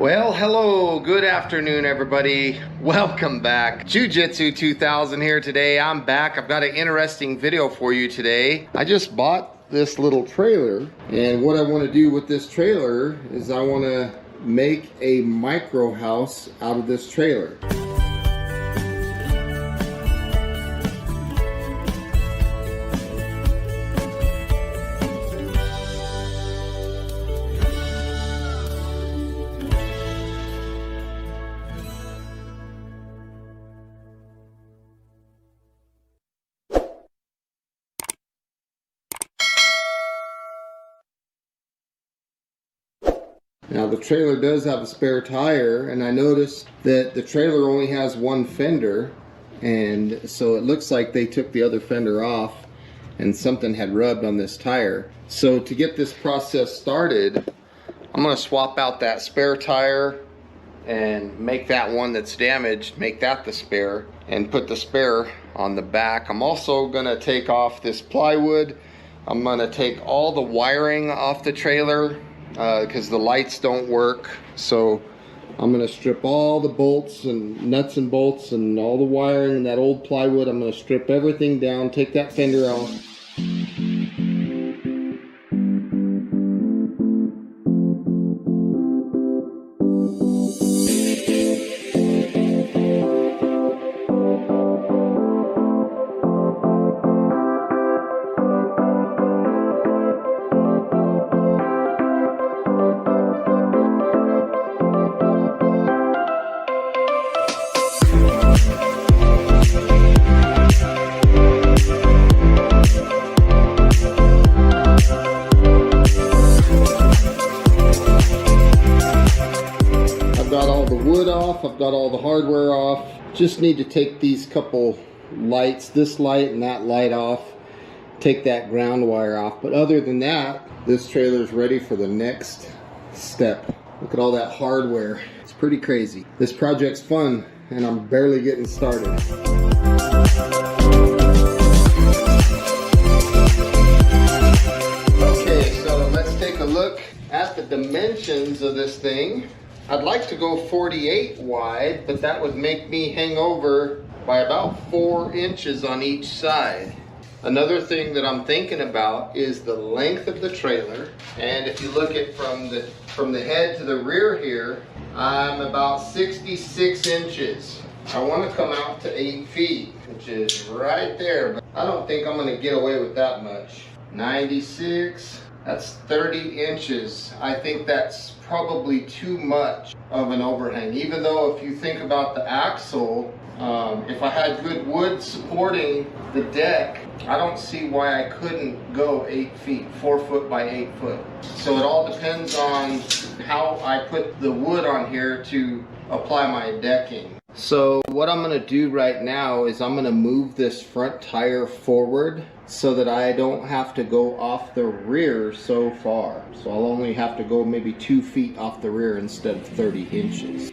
Well, hello, good afternoon, everybody. Welcome back. Jiu-Jitsu 2000 here today. I'm back. I've got an interesting video for you today. I just bought this little trailer, and what I want to do with this trailer is I want to make a micro house out of this trailer. Now the trailer does have a spare tire, and I noticed that the trailer only has one fender, and so it looks like they took the other fender off and something had rubbed on this tire. So to get this process started, I'm going to swap out that spare tire and make that one that's damaged, make that the spare, and put the spare on the back. I'm also going to take off this plywood. I'm going to take all the wiring off the trailer because the lights don't work. So I'm going to strip all the bolts and nuts and bolts and all the wiring and that old plywood. I'm going to strip everything down, take that fender off. I've got all the hardware off. Just need to take these couple lights, this light and that light off, take that ground wire off. But other than that, this trailer is ready for the next step. Look at all that hardware. It's pretty crazy. This project's fun, and I'm barely getting started. Okay, so let's take a look at the dimensions of this thing. I'd like to go 48 wide, but that would make me hang over by about 4 inches on each side. Another thing that I'm thinking about is the length of the trailer. And if you look at from the head to the rear here, I'm about 66 inches. I want to come out to 8 feet, which is right there, but I don't think I'm going to get away with that much. 96, that's 30 inches. I think that's probably too much of an overhang, even though if you think about the axle, if I had good wood supporting the deck, I don't see why I couldn't go 8 feet, 4 foot by 8 foot. So it all depends on how I put the wood on here to apply my decking. So what I'm going to do right now is I'm going to move this front tire forward so that I don't have to go off the rear so far. So I'll only have to go maybe 2 feet off the rear instead of 30 inches.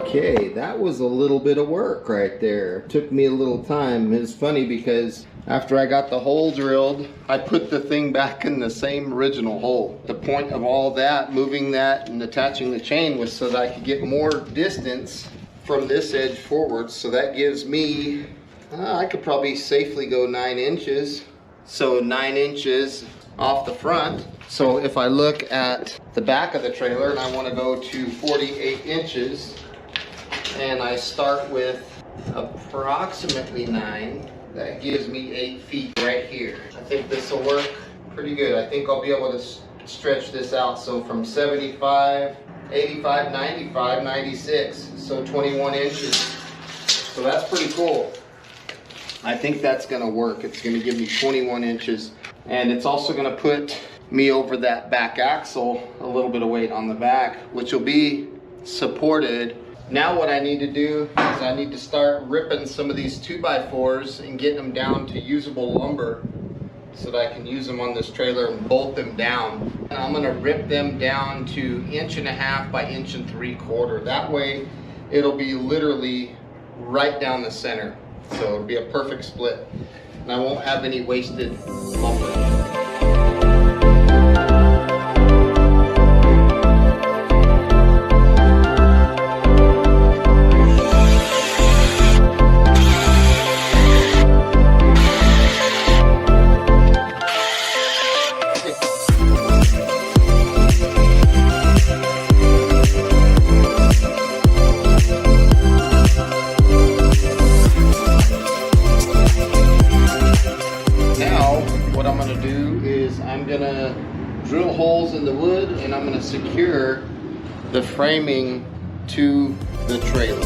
Okay, that was a little bit of work right there. Took me a little time. It's funny because after I got the hole drilled, I put the thing back in the same original hole. The point of all that, moving that and attaching the chain, was so that I could get more distance from this edge forward. So that gives me, I could probably safely go 9 inches. So 9 inches off the front. So if I look at the back of the trailer and I want to go to 48 inches, and I start with approximately 9, that gives me 8 feet right here. I think this will work pretty good. I think I'll be able to stretch this out. So from 75, 85, 95, 96, so 21 inches. So that's pretty cool. I think that's gonna work. It's gonna give me 21 inches. And it's also gonna put me over that back axle, a little bit of weight on the back, which will be supported. Now what I need to do is I need to start ripping some of these 2x4s and getting them down to usable lumber so that I can use them on this trailer and bolt them down. And I'm gonna rip them down to 1.5 by 1.75 inches. That way it'll be literally right down the center. So it'll be a perfect split. And I won't have any wasted lumber. Drill holes in the wood, and I'm going to secure the framing to the trailer.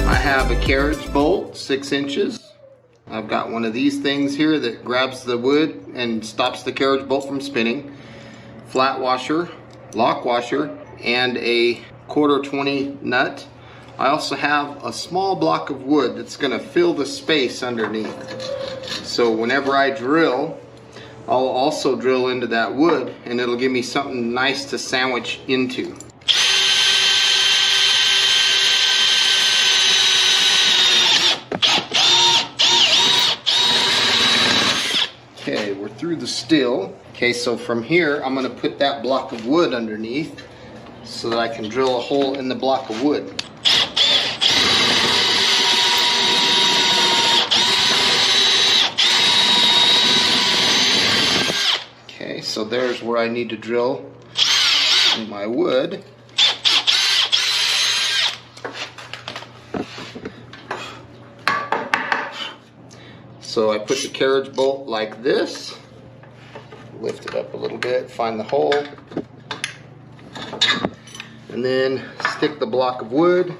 I have a carriage bolt, 6 inches. I've got one of these things here that grabs the wood and stops the carriage bolt from spinning. Flat washer, lock washer, and a 1/4 nut. I also have a small block of wood that's going to fill the space underneath. So whenever I drill, I'll also drill into that wood, and it'll give me something nice to sandwich into. Okay, we're through the steel. Okay, so from here, I'm going to put that block of wood underneath so that I can drill a hole in the block of wood. Okay, so there's where I need to drill my wood. So I put the carriage bolt like this, lift it up a little bit, find the hole, and then stick the block of wood,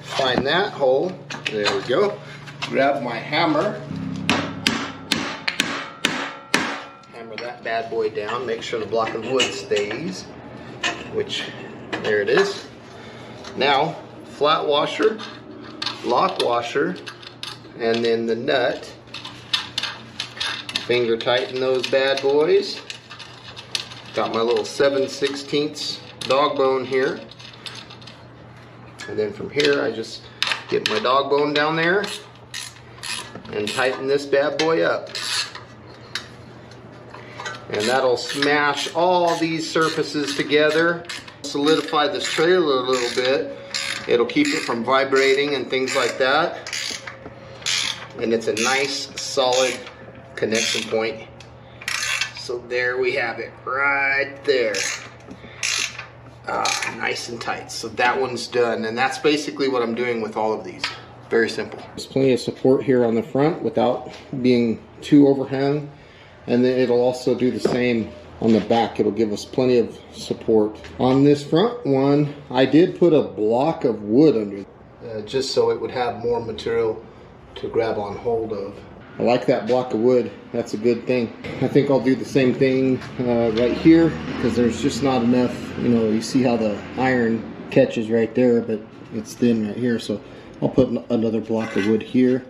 find that hole, there we go, grab my hammer, hammer that bad boy down, make sure the block of wood stays, which, there it is. Now, flat washer, lock washer, and then the nut. Finger tighten those bad boys. Got my little 7/16 dog bone here. And then from here I just get my dog bone down there and tighten this bad boy up. And that'll smash all these surfaces together. Solidify this trailer a little bit. It'll keep it from vibrating and things like that. And it's a nice solid connection point. So there we have it right there. Nice and tight. So that one's done, and that's basically what I'm doing with all of these. Very simple. There's plenty of support here on the front without being too overhung, and then it'll also do the same on the back. It'll give us plenty of support. On this front one, I did put a block of wood under, just so it would have more material to grab on hold of. I like that block of wood. That's a good thing. I think I'll do the same thing right here, because there's just not enough, you know, you see how the iron catches right there, but it's thin right here. So I'll put another block of wood here.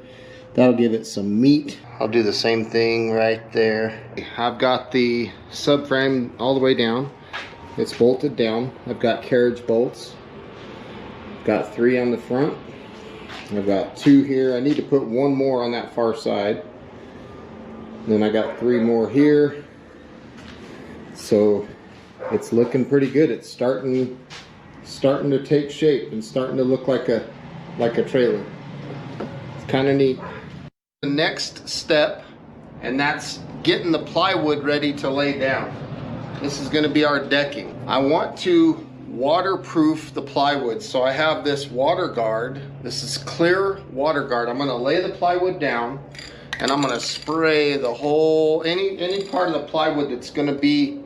That'll give it some meat. I'll do the same thing right there. I've got the subframe all the way down. It's bolted down. I've got carriage bolts. Got 3 on the front. I've got 2 here. I need to put 1 more on that far side. Then I got 3 more here. So it's looking pretty good. It's starting to take shape and starting to look like a trailer. It's kind of neat. The next step, and that's getting the plywood ready to lay down. This is going to be our decking. I want to waterproof the plywood, so I have this water guard. This is clear water guard. I'm going to lay the plywood down, and I'm going to spray the whole any part of the plywood that's going to be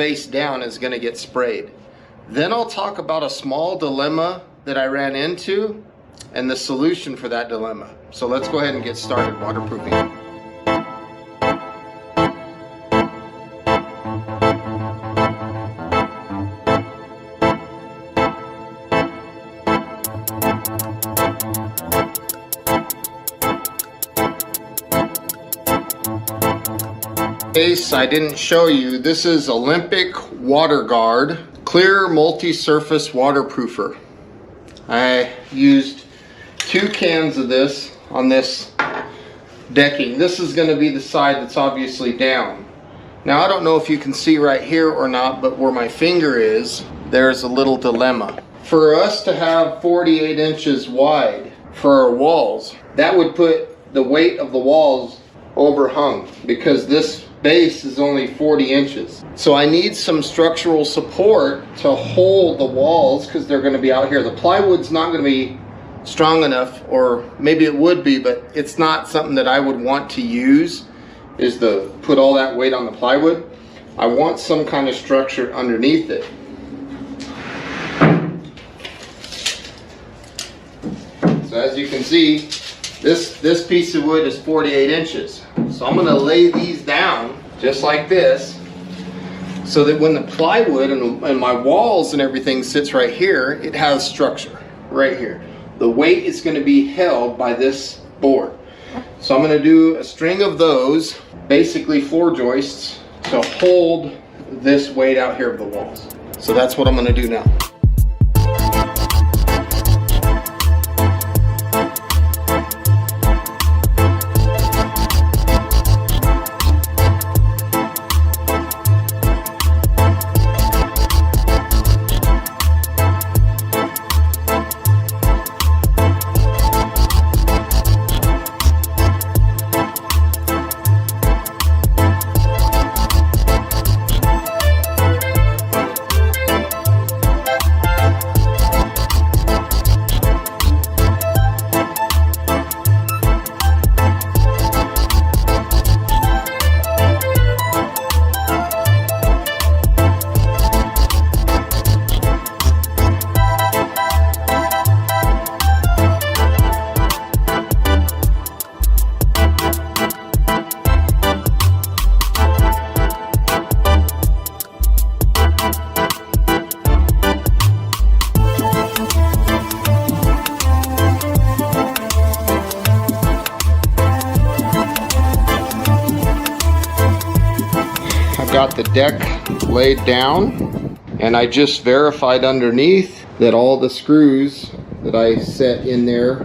face down is going to get sprayed. Then I'll talk about a small dilemma that I ran into and the solution for that dilemma. So let's go ahead and get started waterproofing. Case I didn't show you, this is Olympic Water Guard clear multi-surface waterproofer. I used 2 cans of this on this decking. This is going to be the side that's obviously down. Now I don't know if you can see right here or not, but where my finger is, there's a little dilemma. For us to have 48 inches wide for our walls, that would put the weight of the walls overhung because this base is only 40 inches. So I need some structural support to hold the walls because they're going to be out here. The plywood's not going to be strong enough, or maybe it would be, but it's not something that I would want to use, is to put all that weight on the plywood. I want some kind of structure underneath it. So as you can see, this piece of wood is 48 inches. So I'm going to lay these down just like this so that when the plywood and my walls and everything sits right here, it has structure right here. The weight is going to be held by this board. So I'm going to do a string of those, basically floor joists, to hold this weight out here of the walls. So that's what I'm going to do now. Got the deck laid down, and I just verified underneath that all the screws that I set in there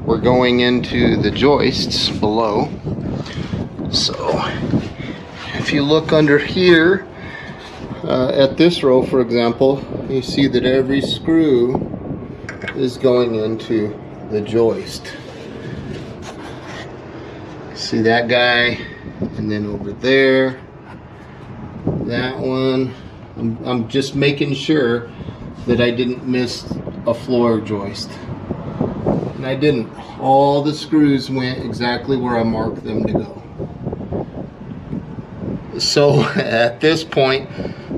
were going into the joists below. So if you look under here at this row, for example, you see that every screw is going into the joist. See that guy, and then over there, that one. I'm just making sure that I didn't miss a floor joist, and I didn't. All the screws went exactly where I marked them to go. So at this point,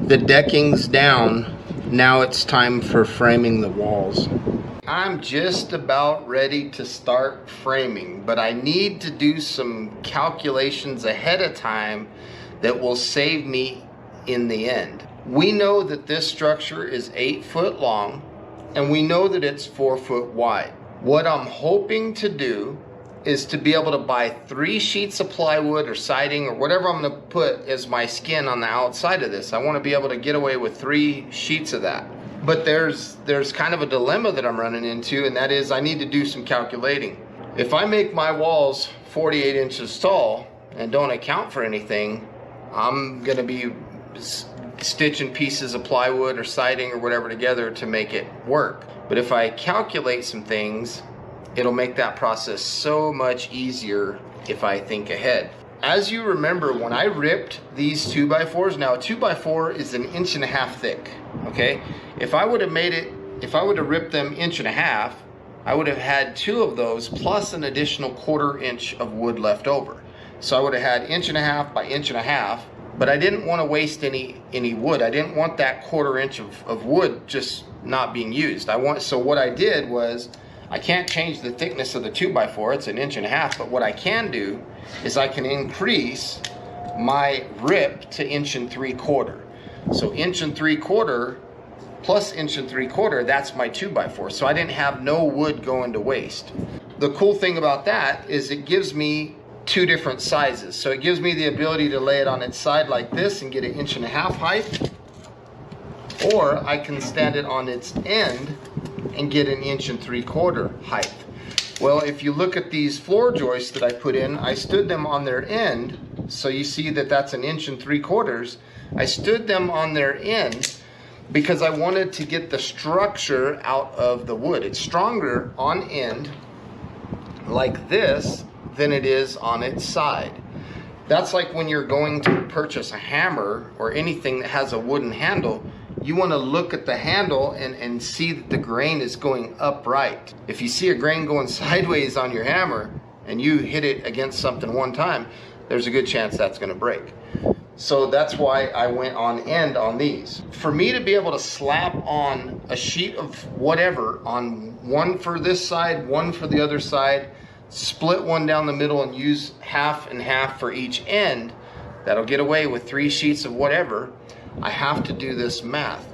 the decking's down. Now it's time for framing the walls. I'm just about ready to start framing, but I need to do some calculations ahead of time that will save me in the end. We know that this structure is 8 foot long, and we know that it's 4 foot wide. What I'm hoping to do is to be able to buy 3 sheets of plywood or siding or whatever I'm going to put as my skin on the outside of this. I want to be able to get away with 3 sheets of that. But there's kind of a dilemma that I'm running into, and that is I need to do some calculating. If I make my walls 48 inches tall and don't account for anything, I'm going to be stitching pieces of plywood or siding or whatever together to make it work. But if I calculate some things, it'll make that process so much easier if I think ahead. As you remember, when I ripped these 2x4s, now a 2x4 is 1.5 inches thick, okay? If I would have ripped them 1.5 inches, I would have had 2 of those plus an additional 1/4 inch of wood left over. So I would have had 1.5 inches by 1.5 inches, but I didn't want to waste any wood. I didn't want that 1/4 inch of wood just not being used. So what I did was, I can't change the thickness of the 2x4, it's 1.5 inches, but what I can do is I can increase my rip to 1.75 inches. So 1.75 inches plus 1.75 inches, that's my 2x4. So I didn't have no wood going to waste. The cool thing about that is it gives me 2 different sizes. So it gives me the ability to lay it on its side like this and get 1.5 inches height, or I can stand it on its end and get 1.75 inches height. Well, if you look at these floor joists that I put in, I stood them on their end. So you see that that's 1.75 inches. I stood them on their end because I wanted to get the structure out of the wood. It's stronger on end like this than it is on its side. That's like when you're going to purchase a hammer or anything that has a wooden handle, you want to look at the handle and see that the grain is going upright. If you see a grain going sideways on your hammer and you hit it against something one time, there's a good chance that's going to break. So that's why I went on end on these. For me to be able to slap on a sheet of whatever on one for this side, one for the other side, split one down the middle and use half and half for each end, that'll get away with 3 sheets of whatever. I have to do this math.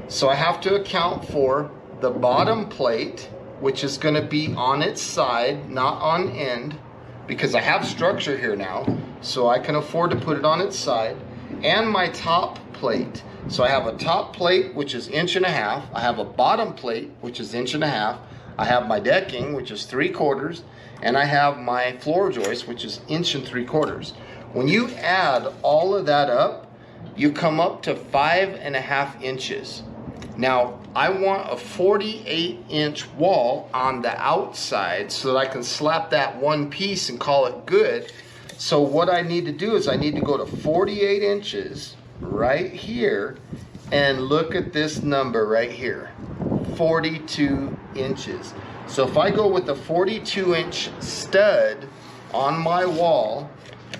So I have to account for the bottom plate, which is going to be on its side, not on end, because I have structure here now, so I can afford to put it on its side, and my top plate. So I have a top plate, which is 1.5 inches. I have a bottom plate, which is 1.5 inches. I have my decking, which is 3/4, and I have my floor joist, which is 1.75 inches. When you add all of that up, you come up to 5.5 inches. Now, I want a 48-inch wall on the outside so that I can slap that one piece and call it good. So what I need to do is I need to go to 48 inches right here and look at this number right here, 42 inches. So if I go with a 42-inch stud on my wall,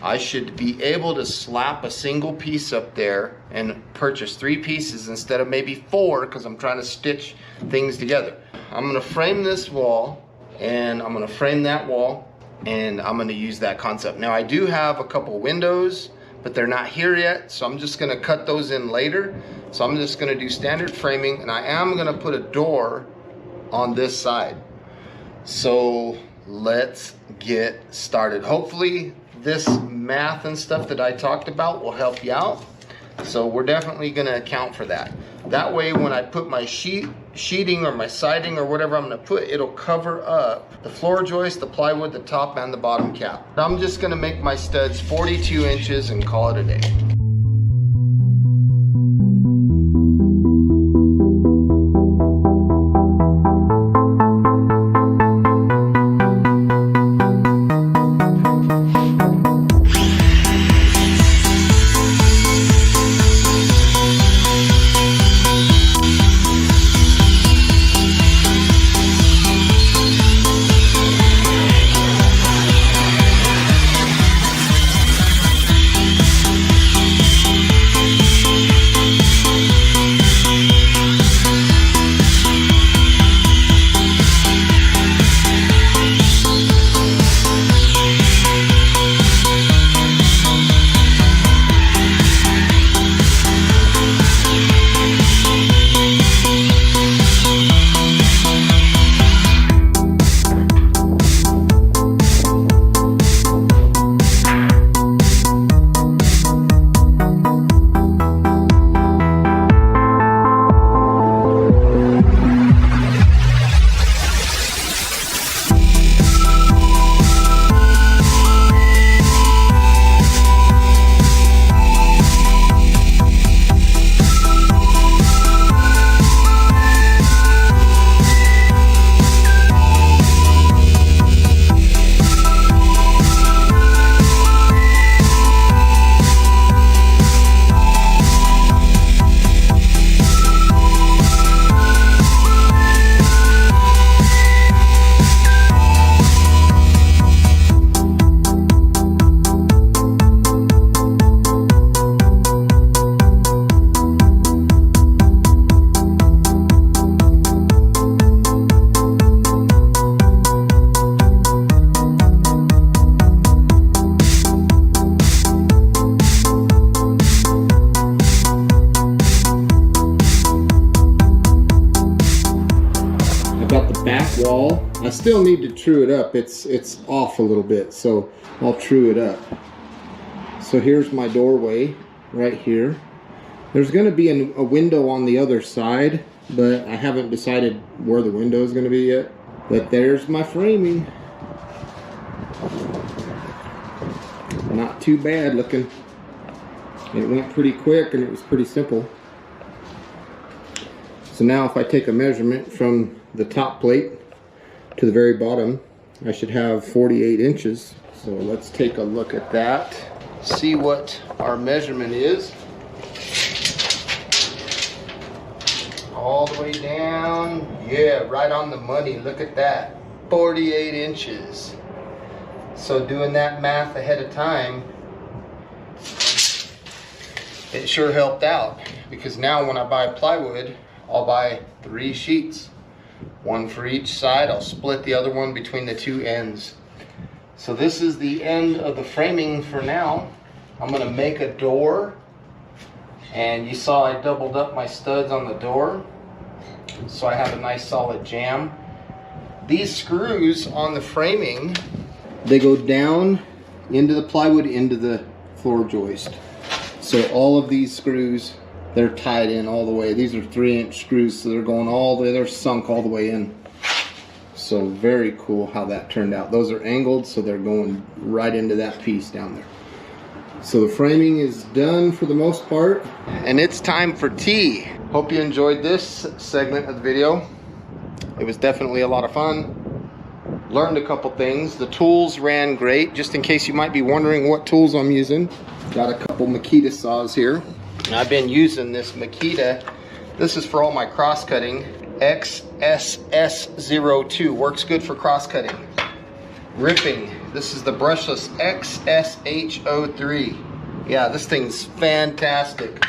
I should be able to slap a single piece up there and purchase 3 pieces instead of maybe 4, because I'm trying to stitch things together. I'm going to frame this wall, and I'm going to frame that wall, and I'm going to use that concept. Now I do have a couple windows, but they're not here yet, so I'm just going to cut those in later. So I'm just going to do standard framing, and I am going to put a door on this side. So let's get started. Hopefully this math and stuff that I talked about will help you out. So we're definitely going to account for that. That way when I put my sheeting or my siding or whatever I'm going to put, it'll cover up the floor joist, the plywood, the top and the bottom cap. I'm just going to make my studs 42 inches and call it a day. wall. I still need to true it up. It's off a little bit, so I'll true it up. So here's my doorway right here. There's going to be a window on the other side, but I haven't decided where the window is going to be yet. But there's my framing. Not too bad looking. It went pretty quick and it was pretty simple. So now if I take a measurement from the top plate to the very bottom, I should have 48 inches. So let's take a look at that. See what our measurement is. All the way down. Yeah, right on the money. Look at that. 48 inches. So doing that math ahead of time, it sure helped out, because now when I buy plywood, I'll buy 3 sheets, one for each side. I'll split the other one between the 2 ends. So this is the end of the framing for now. I'm going to make a door, and you saw I doubled up my studs on the door, so I have a nice solid jamb. These screws on the framing, they go down into the plywood, into the floor joist. So all of these screws, they're tied in all the way. These are 3-inch screws, so they're going all the way, they're sunk all the way in. So very cool how that turned out. Those are angled, so they're going right into that piece down there. So the framing is done for the most part, and it's time for tea. Hope you enjoyed this segment of the video. It was definitely a lot of fun. Learned a couple things. The tools ran great. Just in case you might be wondering what tools I'm using, got a couple Makita saws here. I've been using this Makita. This is for all my cross cutting. XSS02 works good for cross cutting. Ripping, this is the brushless XSH03. Yeah, this thing's fantastic.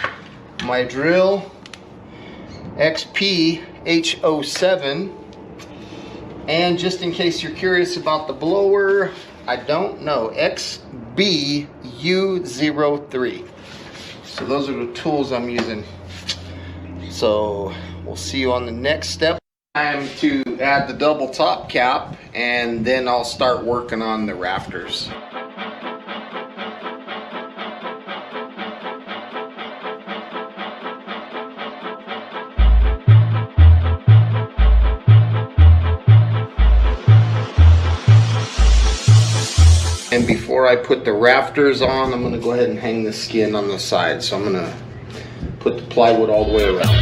My drill, XPH07. And just in case you're curious about the blower, I don't know, XBU03. So those are the tools I'm using. So we'll see you on the next step. Time to add the double top cap, and then I'll start working on the rafters. And before I put the rafters on, I'm going to go ahead and hang the skin on the side. So I'm going to put the plywood all the way around.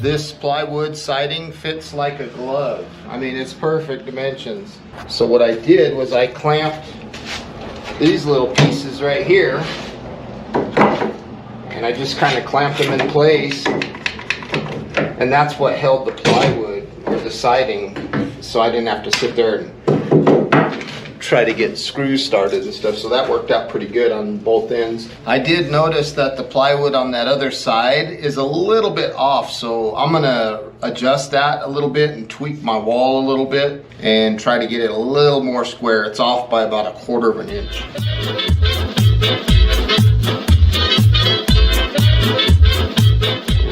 This plywood siding fits like a glove. I mean, it's perfect dimensions. So what I did was I clamped these little pieces right here, and I just kind of clamped them in place, and that's what held the plywood or the siding, so I didn't have to sit there and try to get screws started and stuff. So that worked out pretty good on both ends. I did notice that the plywood on that other side is a little bit off, so I'm gonna adjust that a little bit and tweak my wall a little bit and try to get it a little more square. It's off by about 1/4 of an inch.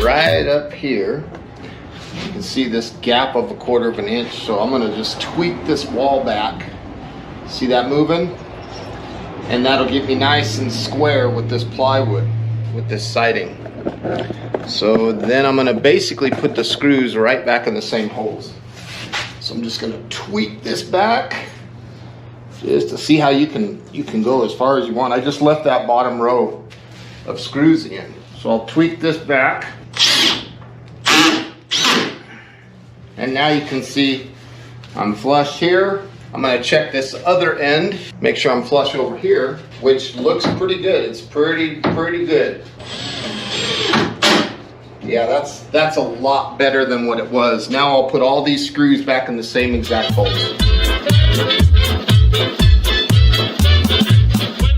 Right up here, you can see this gap of 1/4 of an inch, so I'm gonna just tweak this wall back. See that moving? And that'll get me nice and square with this plywood, with this siding. So then I'm gonna basically put the screws right back in the same holes. So I'm just gonna tweak this back just to see how you can go as far as you want. I just left that bottom row of screws in. So I'll tweak this back. And now you can see I'm flush here. I'm gonna check this other end, make sure I'm flush over here, which looks pretty good. It's pretty good. Yeah, that's a lot better than what it was. Now I'll put all these screws back in the same exact holes.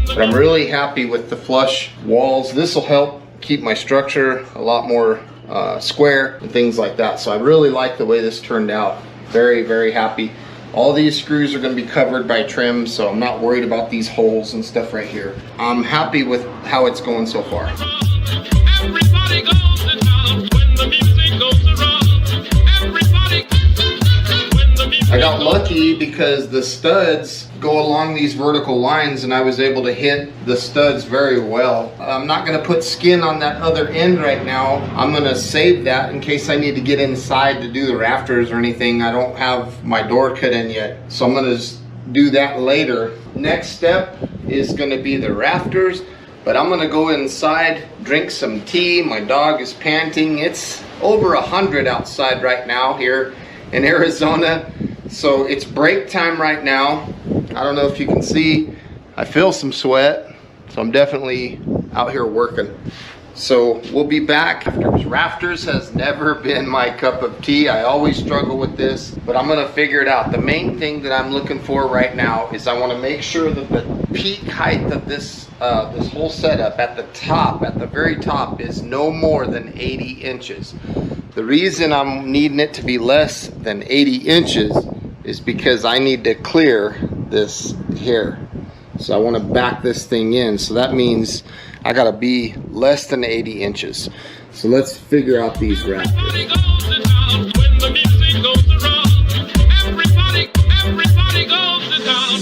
But I'm really happy with the flush walls. This will help keep my structure a lot more square and things like that. So I really like the way this turned out. Very, very happy. All these screws are going to be covered by trim, so I'm not worried about these holes and stuff right here. I'm happy with how it's going so far. Everybody goes to town when the music goes around. Everybody, when the music I got lucky because the studs go along these vertical lines and I was able to hit the studs very well. I'm not going to put skin on that other end right now. I'm going to save that in case I need to get inside to do the rafters or anything. I don't have my door cut in yet, so I'm going to do that later. Next step is going to be the rafters, but I'm going to go inside, drink some tea. My dog is panting. It's over 100 outside right now here in Arizona, so it's break time right now. I don't know if you can see, I feel some sweat, so I'm definitely out here working. So we'll be back. Rafters has never been my cup of tea. I always struggle with this, but I'm gonna figure it out. The main thing that I'm looking for right now is I wanna make sure that the peak height of this whole setup at the top, at the very top, is no more than 80 inches. The reason I'm needing it to be less than 80 inches is because I need to clear this here. So I want to back this thing in. So that means I got to be less than 80 inches. So let's figure out these rafters. goes to town when the music goes around. Everybody goes to town.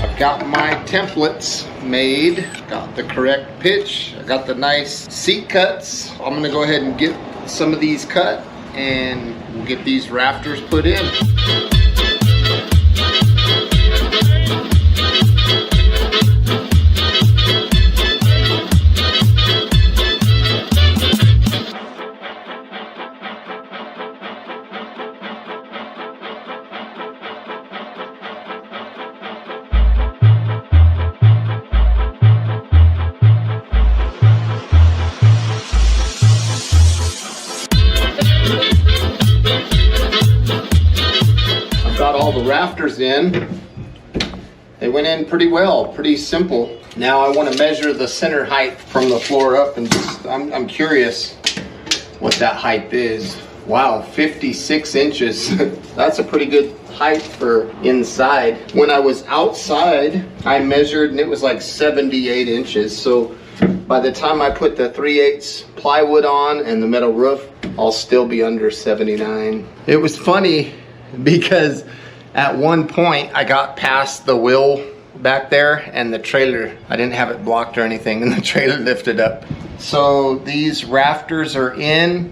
I've got my templates made, got the correct pitch, I got the nice seat cuts. I'm going to go ahead and get some of these cut and we'll get these rafters put in. All the rafters in. They went in pretty well, pretty simple. Now I want to measure the center height from the floor up, and just I'm curious what that height is. Wow, 56 inches. That's a pretty good height for inside. When I was outside, I measured and it was like 78 inches. So by the time I put the 3/8 plywood on and the metal roof, I'll still be under 79. It was funny because at one point I got past the wheel back there and the trailer, I didn't have it blocked or anything, and the trailer lifted up. So these rafters are in.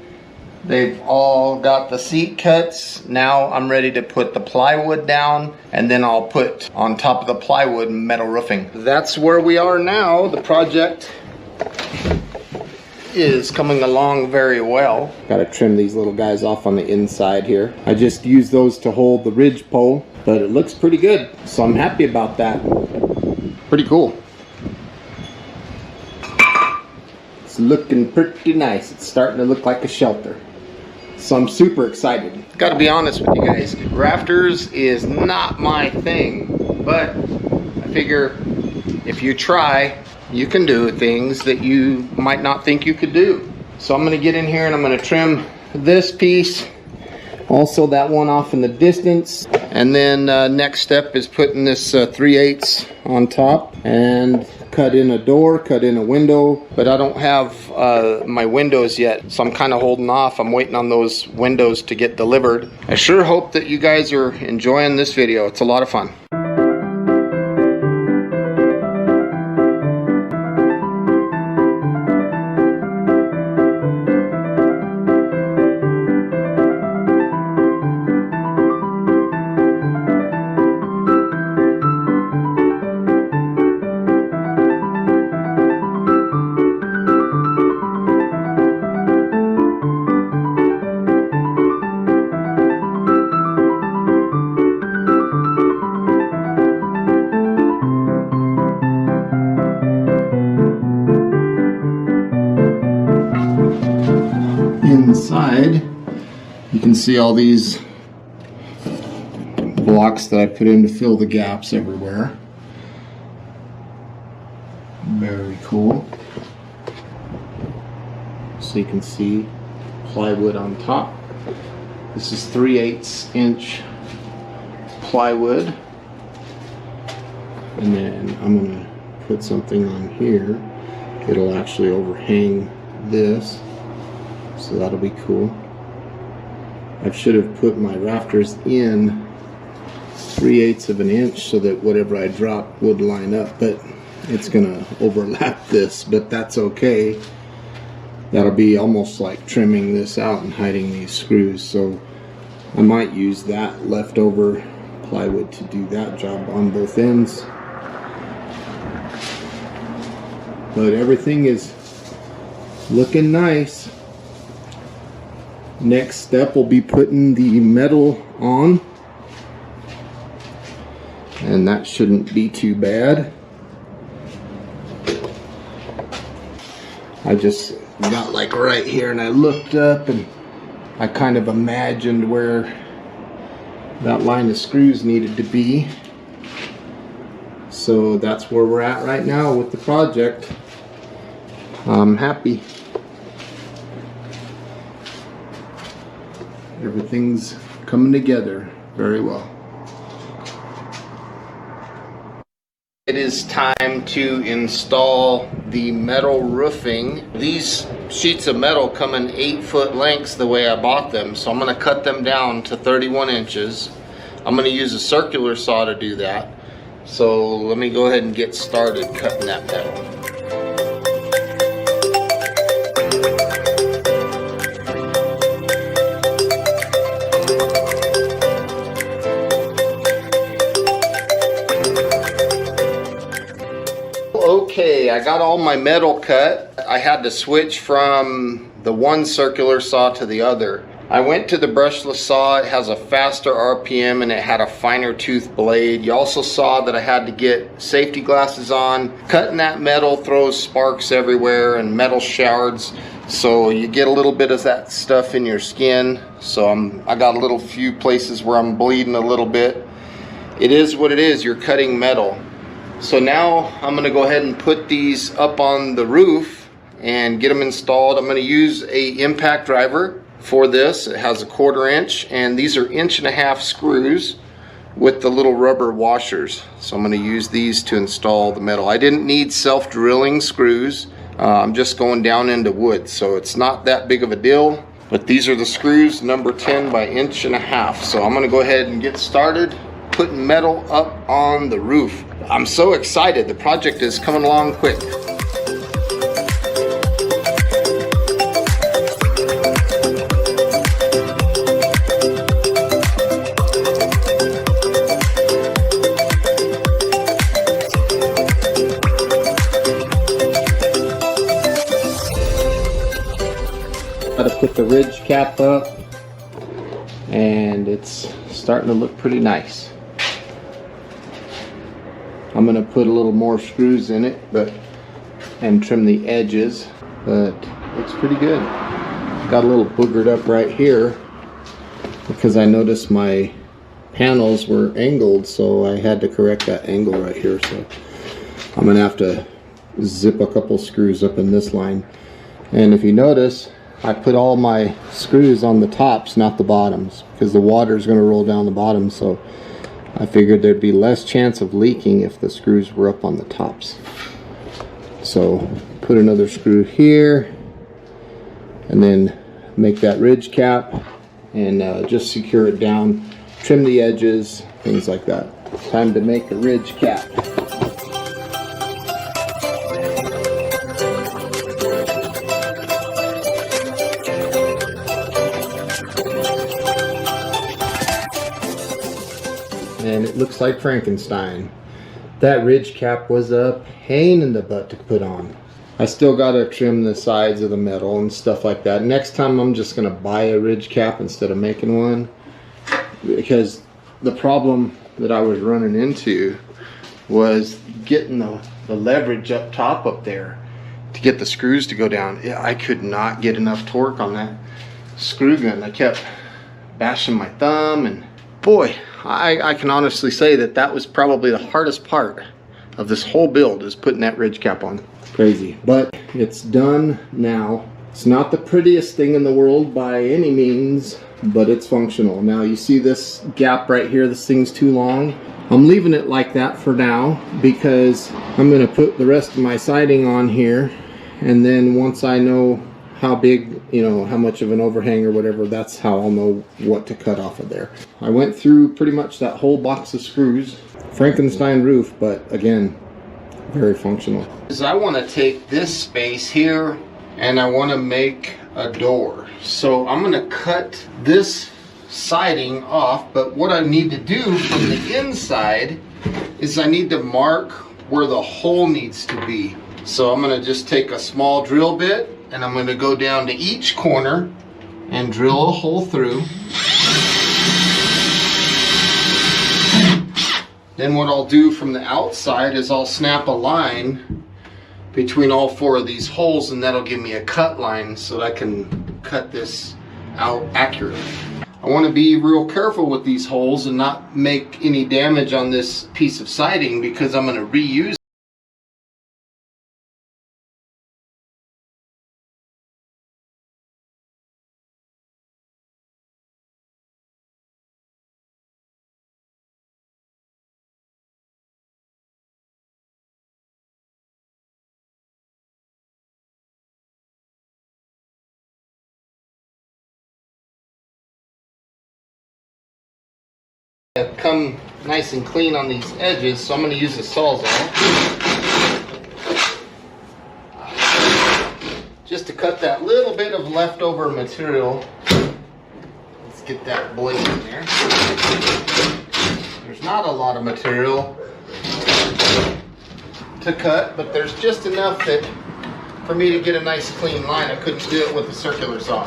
They've all got the seat cuts. Now I'm ready to put the plywood down, and then I'll put on top of the plywood metal roofing. That's where we are now. The project is coming along very well. Got to trim these little guys off on the inside here. I just use those to hold the ridge pole, but it looks pretty good, so I'm happy about that. Pretty cool. It's looking pretty nice. It's starting to look like a shelter, so I'm super excited. Got to be honest with you guys, rafters is not my thing, but I figure if you try, you can do things that you might not think you could do. So I'm going to get in here and I'm going to trim this piece, also that one off in the distance, and then next step is putting this 3/8 on top and cut in a door, cut in a window, but I don't have my windows yet, so I'm kind of holding off. I'm waiting on those windows to get delivered. I sure hope that you guys are enjoying this video. It's a lot of fun. Inside, you can see all these blocks that I put in to fill the gaps everywhere. Very cool. So you can see plywood on top. This is 3/8 inch plywood. And then I'm gonna put something on here. It'll actually overhang this. So that'll be cool. I should have put my rafters in 3/8 of an inch so that whatever I drop would line up, but it's gonna overlap this, but that's okay. That'll be almost like trimming this out and hiding these screws, so I might use that leftover plywood to do that job on both ends. But everything is looking nice. Next step will be putting the metal on, and that shouldn't be too bad. I just got like right here and I looked up and I kind of imagined where that line of screws needed to be. So that's where we're at right now with the project. I'm happy. Everything's coming together very well. It is time to install the metal roofing. These sheets of metal come in 8-foot lengths the way I bought them, so I'm going to cut them down to 31 inches. I'm going to use a circular saw to do that. So let me go ahead and get started cutting that metal. Okay, I got all my metal cut. I had to switch from the one circular saw to the other. I went to the brushless saw. It has a faster RPM and it had a finer tooth blade. You also saw that I had to get safety glasses on. Cutting that metal throws sparks everywhere and metal shards, so you get a little bit of that stuff in your skin. So I got a little few places where I'm bleeding a little bit. It is what it is. You're cutting metal. So now I'm going to go ahead and put these up on the roof and get them installed. I'm going to use a impact driver for this. It has a 1/4 inch, and these are 1.5 inch screws with the little rubber washers. So I'm going to use these to install the metal. I didn't need self-drilling screws. I'm just going down into wood, so it's not that big of a deal. But these are the screws, number 10 by 1.5 inches. So I'm going to go ahead and get started putting metal up on the roof. I'm so excited. The project is coming along quick. Got to put the ridge cap up, and it's starting to look pretty nice. I'm going to put a little more screws in it, and trim the edges, but it looks pretty good. Got a little boogered up right here because I noticed my panels were angled, so I had to correct that angle right here. So I'm going to have to zip a couple screws up in this line. And if you notice, I put all my screws on the tops, not the bottoms, because the water is going to roll down the bottom. So I figured there'd be less chance of leaking if the screws were up on the tops. So put another screw here, and then make that ridge cap, and just secure it down, trim the edges, things like that. Time to make a ridge cap. And it looks like Frankenstein. That ridge cap was a pain in the butt to put on. I still gotta trim the sides of the metal and stuff like that. Next time I'm just gonna buy a ridge cap instead of making one, because the problem that I was running into was getting the leverage up top up there to get the screws to go down. I could not get enough torque on that screw gun. I kept bashing my thumb, and boy, I can honestly say that was probably the hardest part of this whole build is putting that ridge cap on. Crazy, but it's done now. It's not the prettiest thing in the world by any means, but it's functional. Now you see this gap right here, this thing's too long. I'm leaving it like that for now because I'm gonna put the rest of my siding on here, and then once I know how big, you know, how much of an overhang or whatever, that's how I'll know what to cut off of there. I went through pretty much that whole box of screws. Frankenstein roof, but again, very functional. I want to take this space here and I want to make a door. So I'm going to cut this siding off, but what I need to do from the inside is I need to mark where the hole needs to be. So I'm going to just take a small drill bit and I'm going to go down to each corner and drill a hole through. Then what I'll do from the outside is I'll snap a line between all 4 of these holes, and that'll give me a cut line so that I can cut this out accurately. I want to be real careful with these holes and not make any damage on this piece of siding because I'm going to reuse it. Come nice and clean on these edges, so I'm going to use a Sawzall just to cut that little bit of leftover material. Let's get that blade in there. There's not a lot of material to cut, but there's just enough that for me to get a nice clean line. I couldn't do it with a circular saw.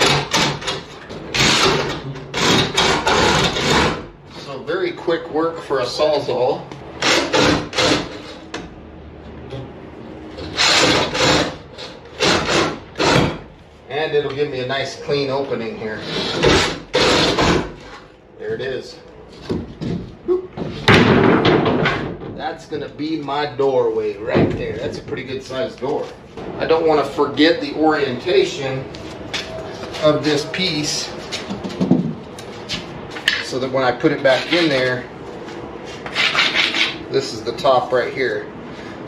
Very quick work for a Sawzall. And it'll give me a nice clean opening here. There it is. That's gonna be my doorway right there. That's a pretty good sized door. I don't want to forget the orientation of this piece, so that when I put it back in there, this is the top right here.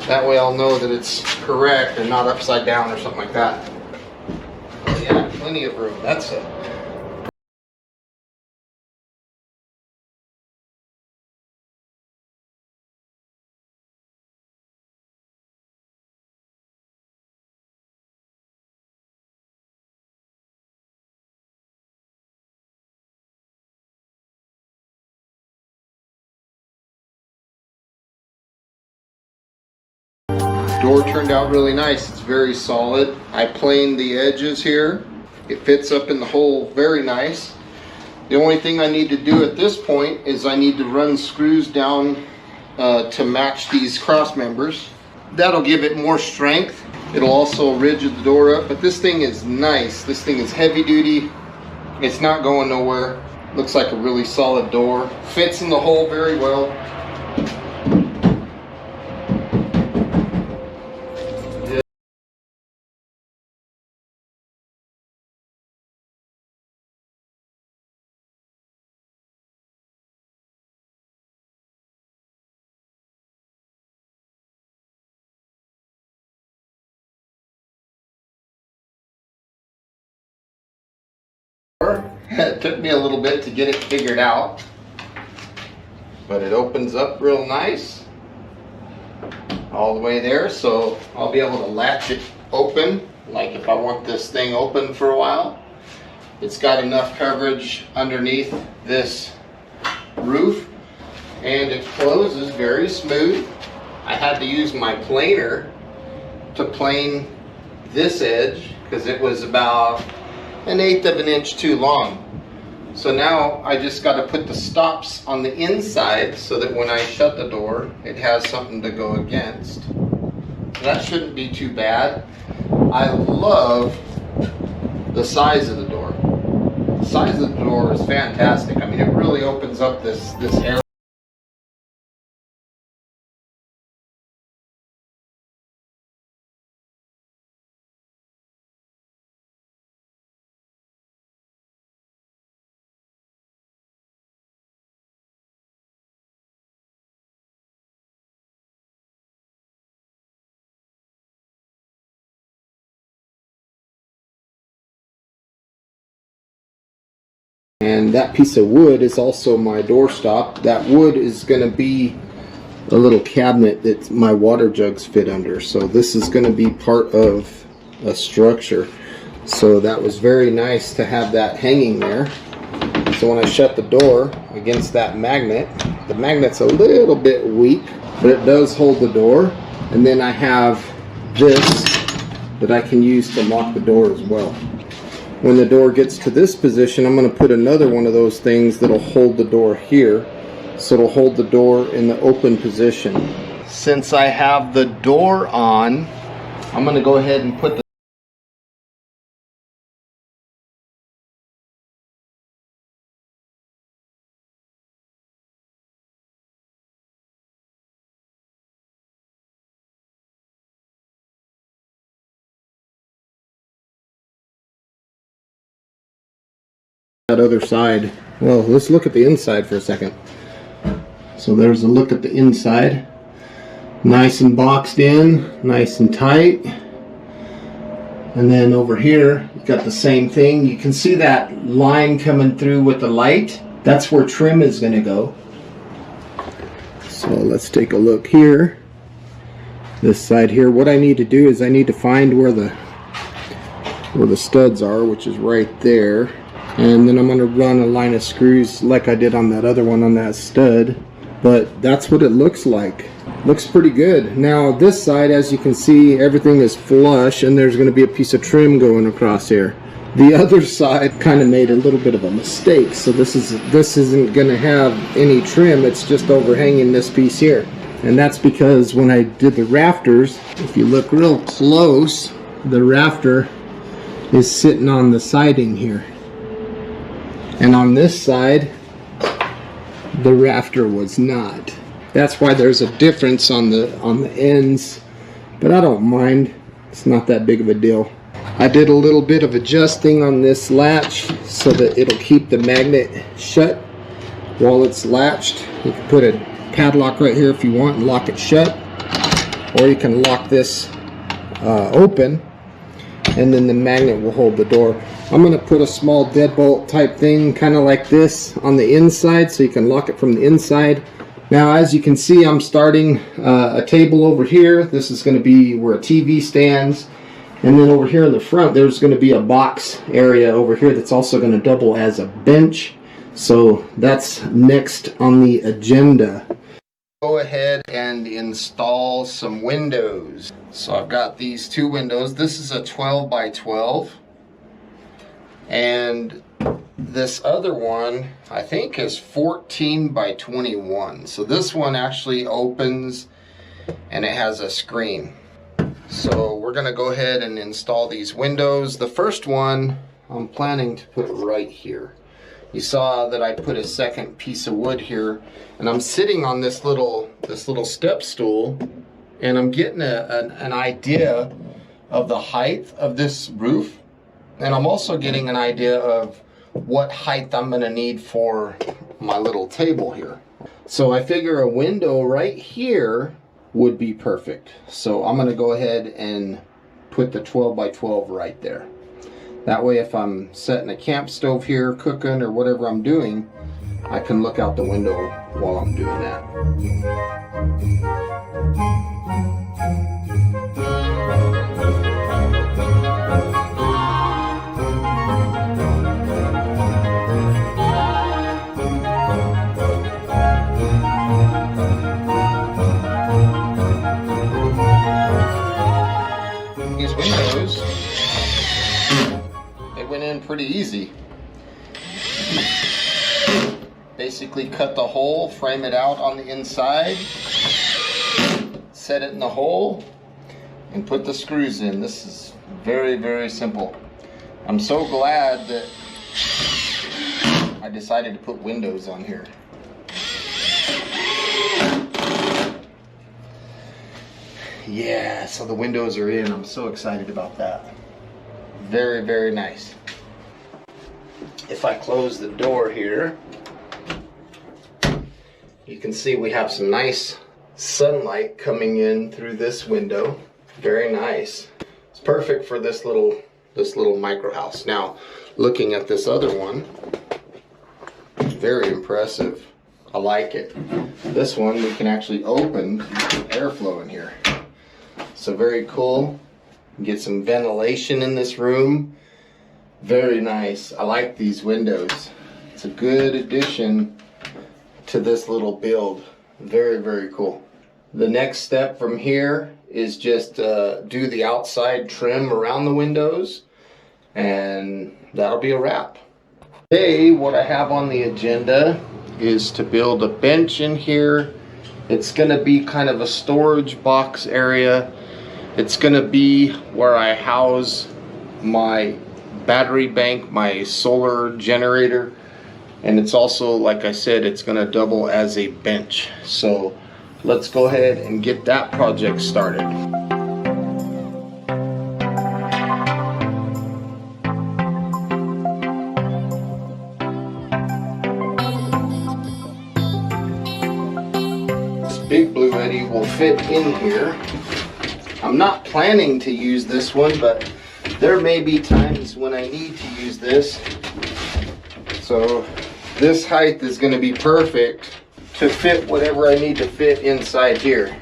That way I'll know that it's correct and not upside down or something like that. Oh yeah, plenty of room. That's it. Door turned out really nice. It's very solid. I planed the edges here. It fits up in the hole very nice. The only thing I need to do at this point is I need to run screws down to match these cross members. That'll give it more strength. It'll also rigid the door up, but this thing is nice. This thing is heavy duty. It's not going nowhere. Looks like a really solid door. Fits in the hole very well. It took me a little bit to get it figured out, but it opens up real nice all the way there, so I'll be able to latch it open like if I want this thing open for a while. It's got enough coverage underneath this roof and it closes very smooth. I had to use my planer to plane this edge because it was about 1/8 of an inch too long. So now I just got to put the stops on the inside so that when I shut the door, it has something to go against. So that shouldn't be too bad. I love the size of the door. The size of the door is fantastic. I mean, it really opens up this area. And that piece of wood is also my doorstop. That wood is going to be a little cabinet that my water jugs fit under. So this is going to be part of a structure. So that was very nice to have that hanging there. So when I shut the door against that magnet, the magnet's a little bit weak, but it does hold the door. And then I have this that I can use to lock the door as well. When the door gets to this position, I'm going to put another one of those things that'll hold the door here. So it'll hold the door in the open position. Since I have the door on, I'm going to go ahead and put the that other side. Well, let's look at the inside for a second. So there's a look at the inside. Nice and boxed in, nice and tight. And then over here, you've got the same thing. You can see that line coming through with the light. That's where trim is going to go. So let's take a look here. This side here. What I need to do is I need to find where the studs are, which is right there. And then I'm going to run a line of screws like I did on that other one on that stud. But that's what it looks like. Looks pretty good. Now this side, as you can see, everything is flush and there's going to be a piece of trim going across here. The other side kind of made a little bit of a mistake. So this isn't going to have any trim. It's just overhanging this piece here. And that's because when I did the rafters, if you look real close, the rafter is sitting on the siding here. And on this side, the rafter was not. That's why there's a difference on the ends, but I don't mind. It's not that big of a deal. I did a little bit of adjusting on this latch so that it'll keep the magnet shut while it's latched. You can put a padlock right here if you want and lock it shut, or you can lock this open and then the magnet will hold the door. I'm going to put a small deadbolt type thing kind of like this on the inside so you can lock it from the inside. Now as you can see, I'm starting a table over here. This is going to be where a TV stands, and then over here in the front there's going to be a box area over here that's also going to double as a bench. So that's next on the agenda. Go ahead and install some windows. So I've got these two windows. This is a 12 by 12. And this other one, I think, is 14 by 21. So this one actually opens and it has a screen. So we're going to go ahead and install these windows. The first one I'm planning to put right here. You saw that I put a second piece of wood here, and I'm sitting on this little step stool, and I'm getting an idea of the height of this roof. And I'm also getting an idea of what height I'm going to need for my little table here. So I figure a window right here would be perfect. So I'm going to go ahead and put the 12 by 12 right there. That way if I'm setting a camp stove here, cooking or whatever I'm doing, I can look out the window while I'm doing that. These windows, they went in pretty easy. Basically cut the hole, frame it out on the inside, set it in the hole, and put the screws in. This is very, very simple. I'm so glad that I decided to put windows on here. Yeah, so the windows are in. I'm so excited about that. Very, very nice. If I close the door here, you can see we have some nice sunlight coming in through this window. Very nice. It's perfect for this little micro house. Now, looking at this other one, very impressive. I like it. This one we can actually open, airflow in here. So very cool. Get some ventilation in this room. Very nice. I like these windows. It's a good addition to this little build. Very, very cool. The next step from here is just do the outside trim around the windows, and that'll be a wrap. Today, what I have on the agenda is to build a bench in here. It's gonna be kind of a storage box area. It's gonna be where I house my battery bank, my solar generator, and it's also, like I said, it's gonna double as a bench. So let's go ahead and get that project started. This big blue eddy will fit in here. I'm not planning to use this one, but there may be times when I need to use this. So this height is going to be perfect to fit whatever I need to fit inside here.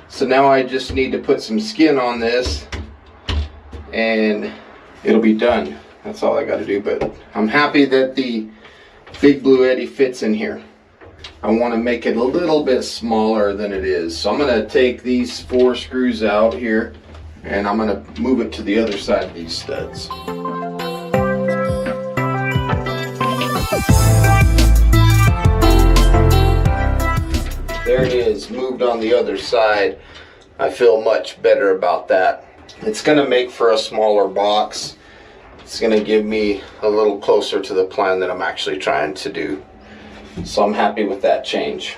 So now I just need to put some skin on this and it'll be done. That's all I got to do, but I'm happy that the big blue eddy fits in here. I want to make it a little bit smaller than it is. So I'm going to take these 4 screws out here and I'm going to move it to the other side of these studs. There it is, moved on the other side. I feel much better about that. It's going to make for a smaller box. It's going to give me a little closer to the plan that I'm actually trying to do. So I'm happy with that change.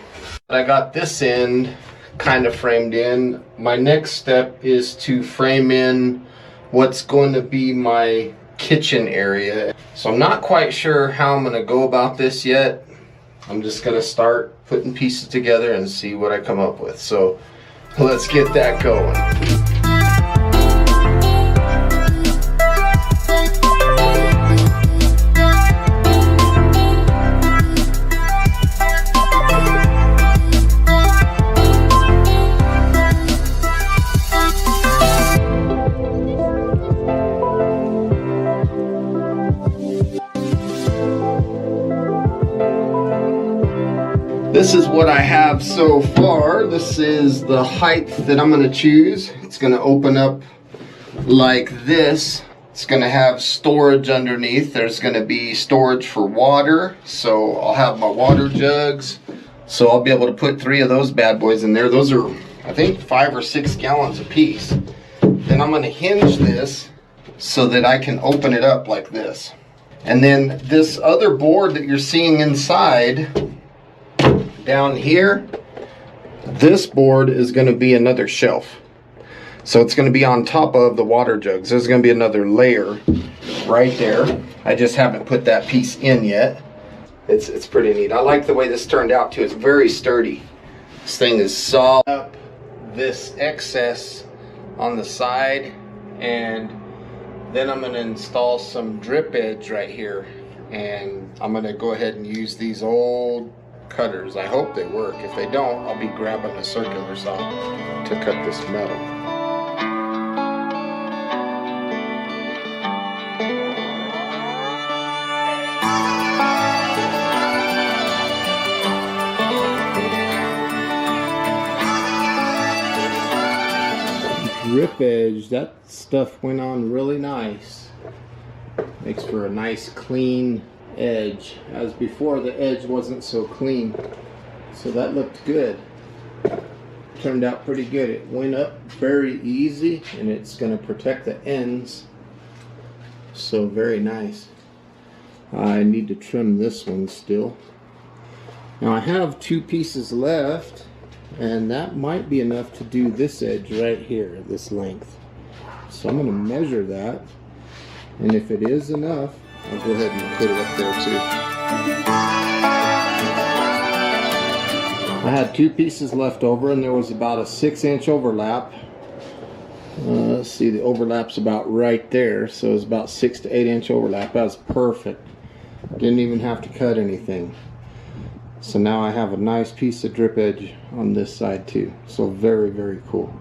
I got this end kind of framed in. My next step is to frame in what's going to be my kitchen area. So I'm not quite sure how I'm going to go about this yet. I'm just going to start putting pieces together and see what I come up with. So let's get that going. This is what I have so far. This is the height that I'm going to choose. It's going to open up like this. It's going to have storage underneath. There's going to be storage for water. So I'll have my water jugs. So I'll be able to put 3 of those bad boys in there. Those are, I think, 5 or 6 gallons a piece. Then I'm going to hinge this so that I can open it up like this. And then this other board that you're seeing inside, down here, this board is going to be another shelf. So it's going to be on top of the water jugs. There's going to be another layer right there. I just haven't put that piece in yet. It's pretty neat. I like the way this turned out too. It's very sturdy. This thing is solid. Up this excess on the side, and then I'm going to install some drip edge right here, and I'm going to go ahead and use these old cutters. I hope they work. If they don't, I'll be grabbing a circular saw to cut this metal. Drip edge, that stuff went on really nice. Makes for a nice clean edge, as before the edge wasn't so clean, so that looked good. Turned out pretty good. It went up very easy and it's going to protect the ends, so very nice. I need to trim this one still. Now I have 2 pieces left, and that might be enough to do this edge right here, this length. So I'm going to measure that, and if it is enough, I'll go ahead and put it up there too. I had 2 pieces left over, and there was about a 6-inch overlap. Let's see, the overlap's about right there, so it's about 6 to 8 inch overlap. That's perfect. Didn't even have to cut anything. So now I have a nice piece of drip edge on this side too. So very, very cool.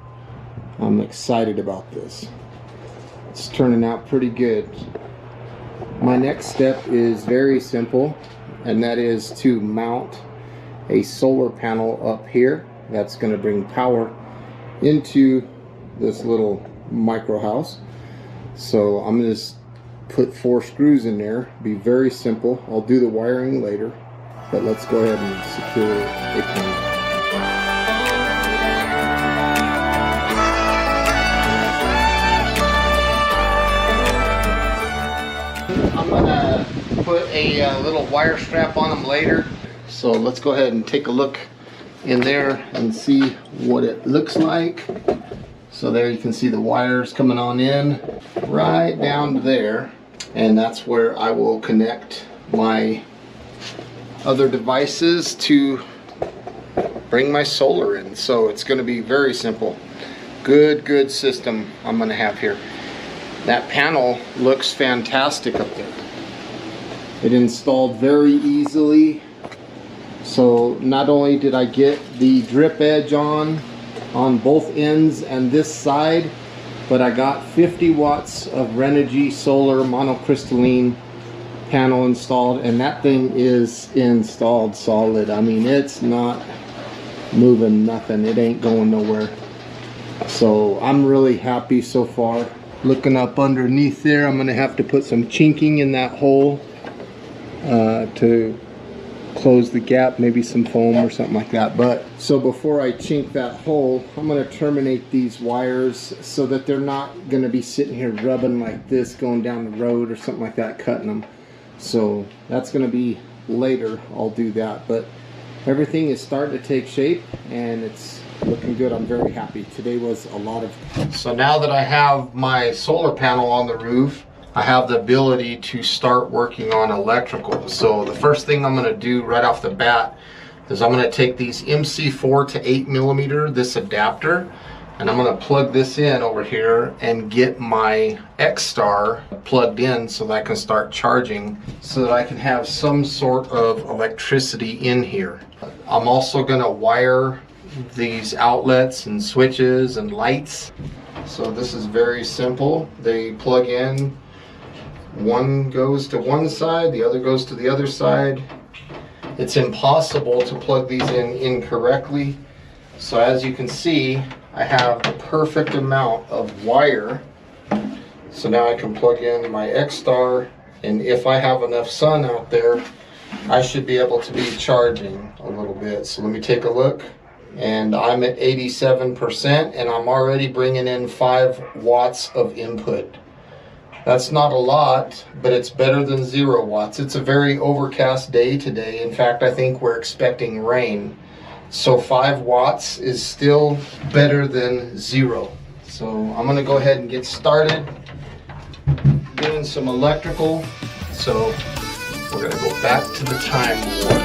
I'm excited about this. It's turning out pretty good. My next step is very simple, and that is to mount a solar panel up here. That's going to bring power into this little micro house. So I'm going to just put 4 screws in there. Be very simple. I'll do the wiring later, but let's go ahead and secure a panel. I'm gonna put a little wire strap on them later. So let's go ahead and take a look in there and see what it looks like. So there you can see the wires coming on in right down to there. And that's where I will connect my other devices to bring my solar in. So it's gonna be very simple. Good system I'm gonna have here. That panel looks fantastic up there. It installed very easily. So not only did I get the drip edge on both ends and this side, but I got 50 watts of Renogy solar monocrystalline panel installed, and that thing is installed solid. I mean, it's not moving nothing. It ain't going nowhere. So I'm really happy so far. Looking up underneath there, I'm gonna have to put some chinking in that hole to close the gap, maybe some foam or something like that. But so before I chink that hole, I'm going to terminate these wires so that they're not going to be sitting here rubbing like this going down the road or something like that, cutting them. So that's going to be later. I'll do that, but everything is starting to take shape and it's looking good. I'm very happy. Today was a lot of... So now that I have my solar panel on the roof, I have the ability to start working on electrical. So the first thing I'm going to do right off the bat is I'm going to take these MC4 to 8mm, this adapter, and I'm going to plug this in over here and get my X-Star plugged in so that I can start charging, so that I can have some sort of electricity in here. I'm also going to wire these outlets and switches and lights. So this is very simple. They plug in. One goes to one side, the other goes to the other side. It's impossible to plug these in incorrectly. So as you can see, I have the perfect amount of wire. So now I can plug in my X-Star, and if I have enough sun out there, I should be able to be charging a little bit. So let me take a look. And I'm at 87%, and I'm already bringing in 5 watts of input. That's not a lot, but it's better than 0 watts. It's a very overcast day today. In fact, I think we're expecting rain. So 5 watts is still better than 0. So I'm gonna go ahead and get started doing some electrical. So we're gonna go back to the time warp.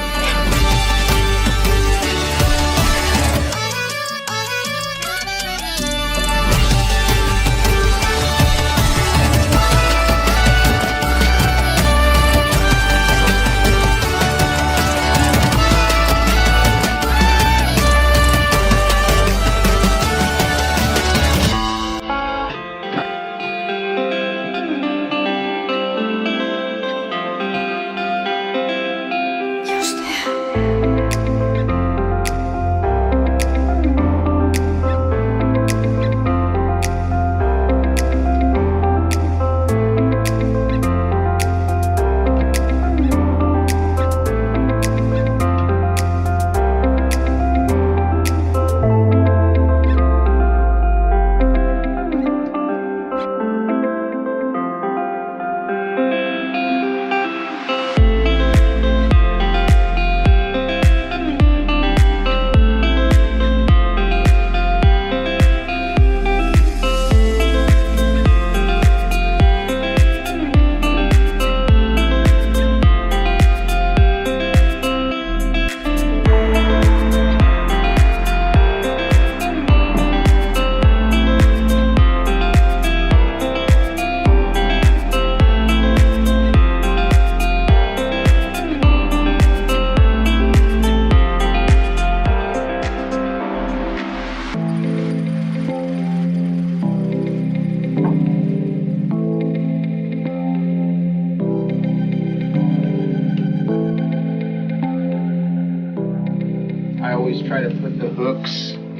You stay.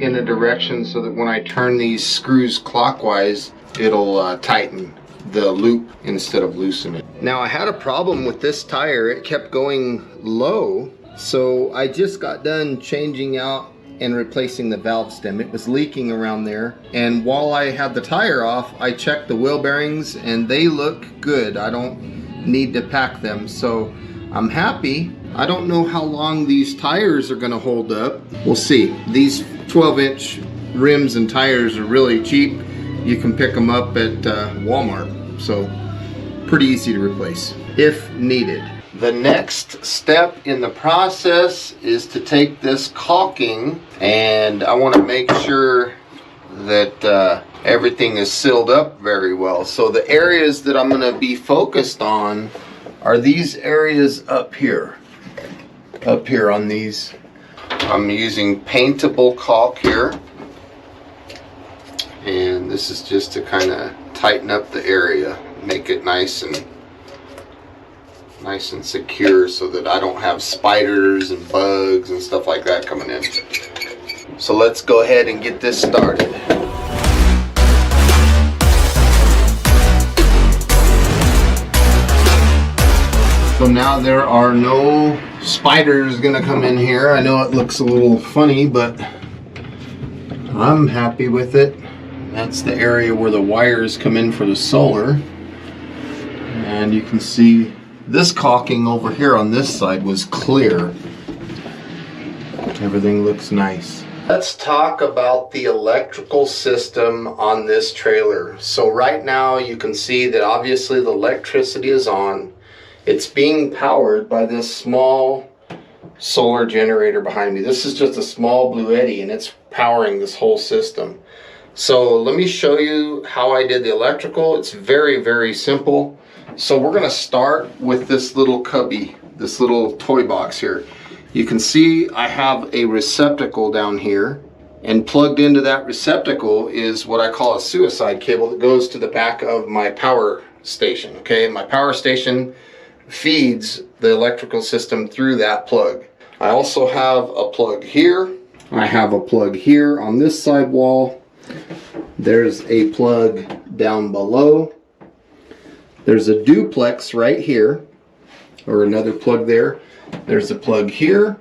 in a direction so that when I turn these screws clockwise, it'll tighten the loop instead of loosen it. Now I had a problem with this tire. It kept going low, so I just got done changing out and replacing the valve stem. It was leaking around there, and while I had the tire off, I checked the wheel bearings and they look good. I don't need to pack them, so I'm happy. I don't know how long these tires are going to hold up. We'll see. These 12-inch rims and tires are really cheap. You can pick them up at Walmart, so pretty easy to replace if needed. The next step in the process is to take this caulking, and I want to make sure that everything is sealed up very well. So the areas that I'm going to be focused on are these areas up here on these. I'm using paintable caulk here, and this is just to kind of tighten up the area, make it nice and secure so that I don't have spiders and bugs and stuff like that coming in. So let's go ahead and get this started. So now there are no spiders gonna come in here. I know it looks a little funny, but I'm happy with it. That's the area where the wires come in for the solar. And you can see this caulking over here on this side was clear. Everything looks nice. Let's talk about the electrical system on this trailer. So right now you can see that obviously the electricity is on. It's being powered by this small solar generator behind me. This is just a small Blue Eddy, and it's powering this whole system. So let me show you how I did the electrical. It's very, very simple. So we're gonna start with this little cubby, this little toy box here. You can see I have a receptacle down here, and plugged into that receptacle is what I call a suicide cable that goes to the back of my power station. Okay, my power station feeds the electrical system through that plug. I also have a plug here. I have a plug here on this side wall. There's a plug down below. There's a duplex right here, or another plug there. There's a plug here.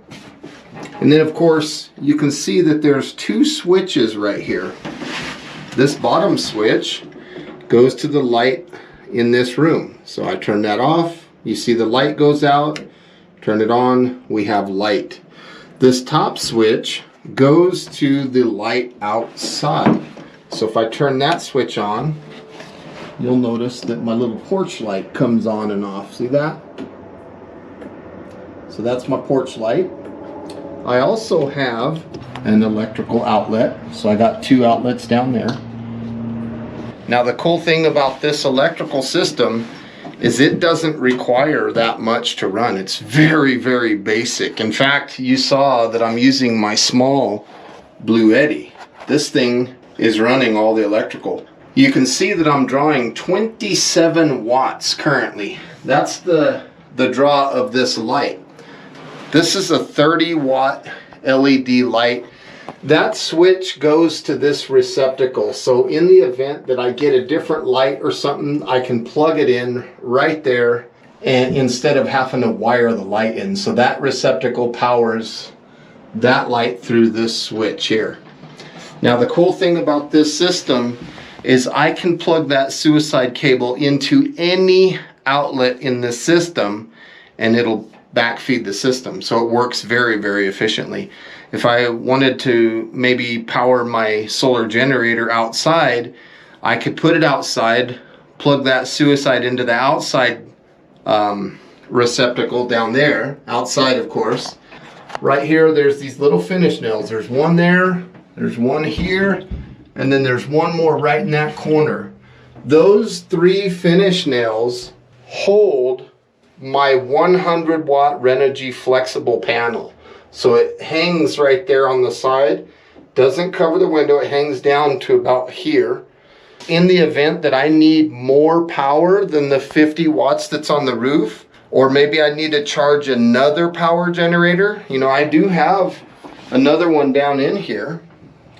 And then of course you can see that there's two switches right here. This bottom switch goes to the light in this room. So I turn that off. You see the light goes out, turn it on, we have light. This top switch goes to the light outside. So if I turn that switch on, you'll notice that my little porch light comes on and off. See that? So that's my porch light. I also have an electrical outlet. So I got two outlets down there. Now the cool thing about this electrical system is it doesn't require that much to run. It's very, very basic. In fact, you saw that I'm using my small Blue Eddy. This thing is running all the electrical. You can see that I'm drawing 27 watts currently. That's the draw of this light. This is a 30-watt LED light. That switch goes to this receptacle. So in the event that I get a different light or something, I can plug it in right there, and instead of having to wire the light in. So that receptacle powers that light through this switch here. Now the cool thing about this system is I can plug that suicide cable into any outlet in the system and it'll backfeed the system. So it works very, very efficiently. If I wanted to maybe power my solar generator outside, I could put it outside, plug that suicide into the outside receptacle down there, outside of course. Right here, there's these little finish nails. There's one there, there's one here, and then there's one more right in that corner. Those three finish nails hold my 100-watt Renogy flexible panel. So it hangs right there on the side, doesn't cover the window, it hangs down to about here. In the event that I need more power than the 50 watts that's on the roof, or maybe I need to charge another power generator, you know, I do have another one down in here.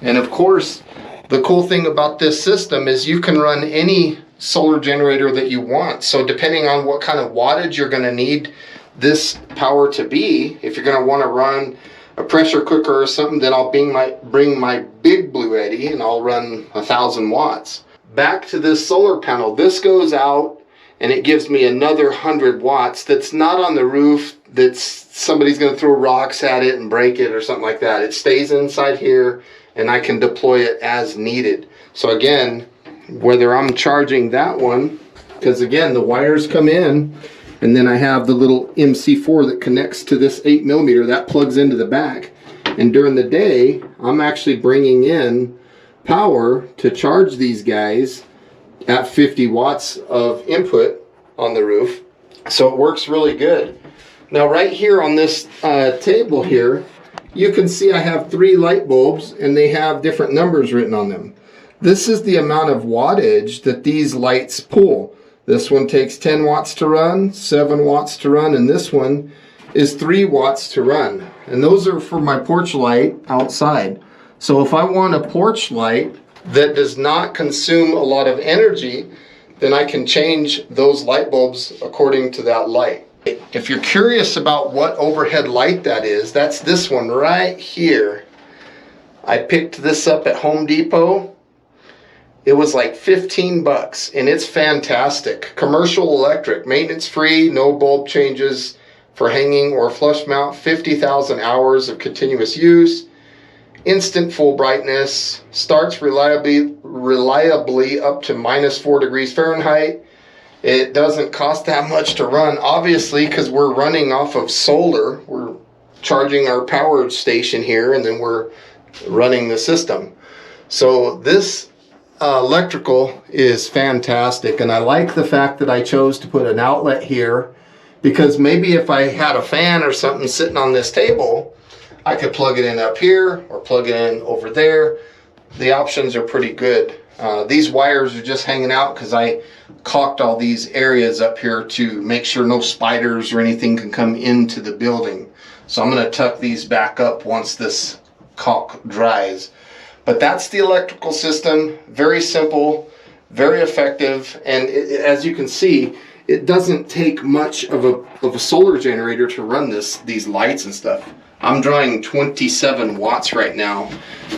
And of course, the cool thing about this system is you can run any solar generator that you want. So depending on what kind of wattage you're going to need this power to be, if you're going to want to run a pressure cooker or something, then I'll bring my big Blue Eddy and I'll run 1,000 watts. Back to this solar panel, this goes out and it gives me another 100 watts that's not on the roof, that's somebody's going to throw rocks at it and break it or something like that. It stays inside here and I can deploy it as needed. So again, whether I'm charging that one, because again, the wires come in, and then I have the little MC4 that connects to this 8mm that plugs into the back. And during the day, I'm actually bringing in power to charge these guys at 50 watts of input on the roof. So it works really good. Now right here on this table here, you can see I have 3 light bulbs and they have different numbers written on them. This is the amount of wattage that these lights pull. This one takes 10 watts to run, 7 watts to run, and this one is 3 watts to run. And those are for my porch light outside. So if I want a porch light that does not consume a lot of energy, then I can change those light bulbs according to that light. If you're curious about what overhead light that is, that's this one right here. I picked this up at Home Depot. It was like 15 bucks and it's fantastic. Commercial electric, maintenance free, no bulb changes for hanging or flush mount, 50,000 hours of continuous use, instant full brightness, starts reliably up to -4 degrees Fahrenheit. It doesn't cost that much to run, obviously, because we're running off of solar. We're charging our power station here and then we're running the system. So this electrical is fantastic, and I like the fact that I chose to put an outlet here, because maybe if I had a fan or something sitting on this table, I could plug it in up here or plug it in over there. The options are pretty good. These wires are just hanging out because I caulked all these areas up here to make sure no spiders or anything can come into the building. So I'm going to tuck these back up once this caulk dries. But that's the electrical system. Very simple, very effective, and as you can see, it doesn't take much of a solar generator to run these lights and stuff. I'm drawing 27 watts right now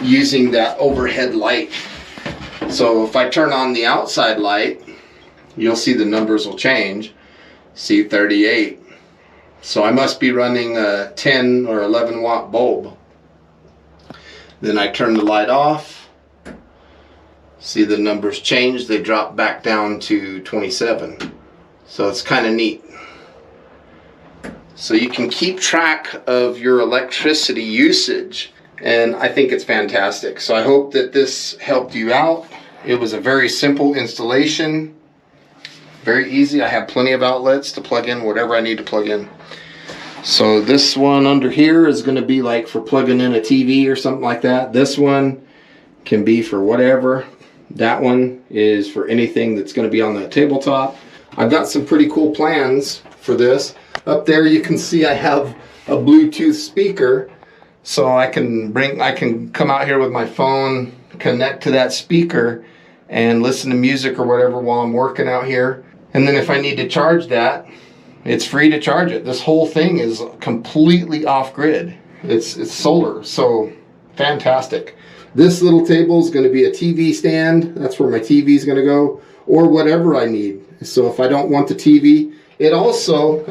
using that overhead light. So if I turn on the outside light, you'll see the numbers will change. See, 38. So I must be running a 10 or 11 watt bulb. Then I turn the light off. See the numbers change. They drop back down to 27. So it's kind of neat. So you can keep track of your electricity usage, and I think it's fantastic. So I hope that this helped you out. It was a very simple installation, very easy. I have plenty of outlets to plug in whatever I need to plug in. So this one under here is going to be like for plugging in a TV or something like that. This one can be for whatever. That one is for anything that's going to be on the tabletop. I've got some pretty cool plans for this. Up there you can see I have a Bluetooth speaker, so I can come out here with my phone, connect to that speaker, and listen to music or whatever while I'm working out here. And then if I need to charge that, it's free to charge it. This whole thing is completely off grid. It's solar, so fantastic. This little table is going to be a TV stand. That's where my TV is going to go, or whatever I need. So if I don't want the TV, it also,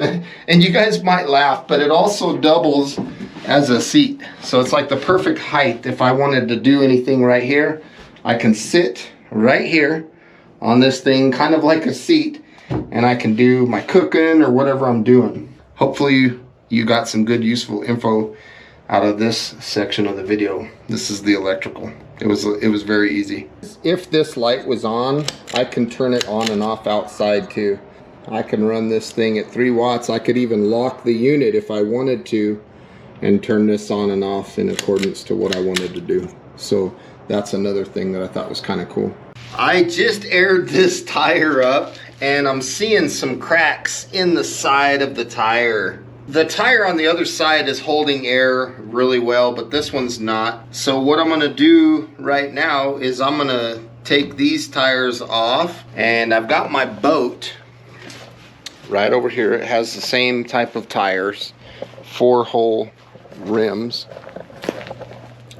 and you guys might laugh, but it also doubles as a seat. So it's like the perfect height. If I wanted to do anything right here, I can sit right here on this thing, kind of like a seat, and I can do my cooking or whatever I'm doing. Hopefully you got some good useful info out of this section of the video. This is the electrical. It was very easy. If this light was on, I can turn it on and off outside too. I can run this thing at 3 watts. I could even lock the unit if I wanted to and turn this on and off in accordance to what I wanted to do. So that's another thing that I thought was kind of cool. I just aired this tire up and I'm seeing some cracks in the side of the tire. The tire on the other side is holding air really well, but this one's not. So what I'm gonna do right now is I'm gonna take these tires off, and I've got my boat right over here. It has the same type of tires, 4-hole rims.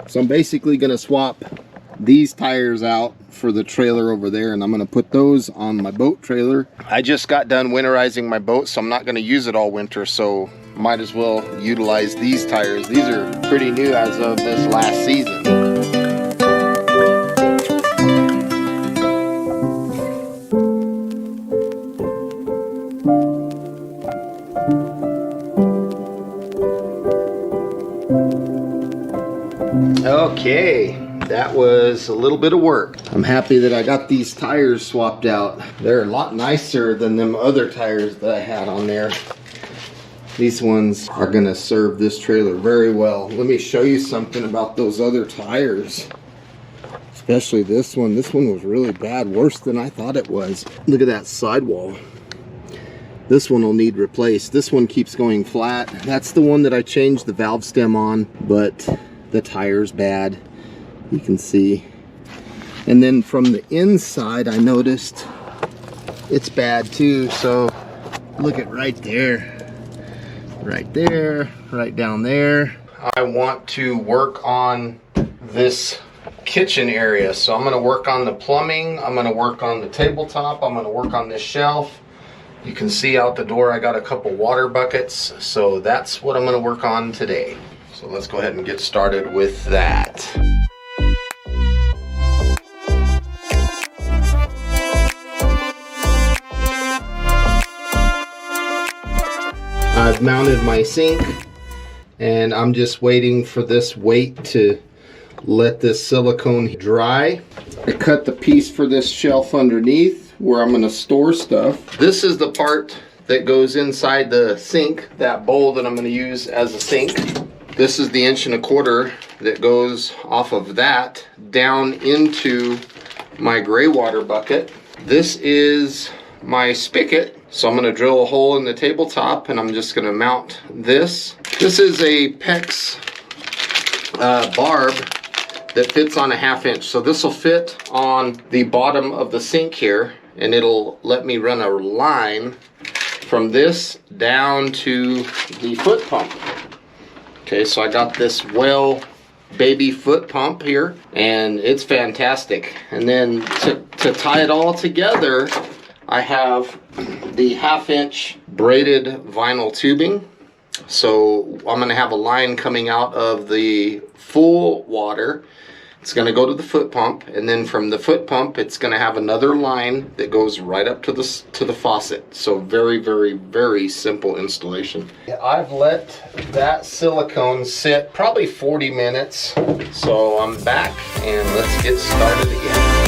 So I'm basically gonna swap these tires out for the trailer over there, and I'm gonna put those on my boat trailer. I just got done winterizing my boat, so I'm not gonna use it all winter, so might as well utilize these tires. These are pretty new as of this last season. Okay, that was a little bit of work. I'm happy that I got these tires swapped out. They're a lot nicer than them other tires that I had on there. These ones are gonna serve this trailer very well. Let me show you something about those other tires. Especially this one. This one was really bad, worse than I thought it was. Look at that sidewall. This one will need replaced. This one keeps going flat. That's the one that I changed the valve stem on, but the tire's bad. You can see. And then from the inside, I noticed it's bad too. So look at right there. Right there, right down there. I want to work on this kitchen area. So I'm gonna work on the plumbing. I'm gonna work on the tabletop. I'm gonna work on this shelf. You can see out the door I got a couple water buckets. So that's what I'm gonna work on today. So let's go ahead and get started with that. I've mounted my sink, and I'm just waiting for this weight to let this silicone dry. I cut the piece for this shelf underneath where I'm gonna store stuff. This is the part that goes inside the sink, that bowl that I'm gonna use as a sink. This is the 1.25 inch that goes off of that down into my gray water bucket. This is my spigot. So I'm gonna drill a hole in the tabletop, and I'm just gonna mount this. This is a PEX barb that fits on a 1/2 inch. So this will fit on the bottom of the sink here, and it'll let me run a line from this down to the foot pump. Okay, so I got this Well baby foot pump here, and it's fantastic. And then to tie it all together, I have the 1/2 inch braided vinyl tubing. So I'm gonna have a line coming out of the full water. It's gonna go to the foot pump, and then from the foot pump, it's gonna have another line that goes right up to the faucet. So very, very, very simple installation. I've let that silicone sit probably 40 minutes. So I'm back, and let's get started again.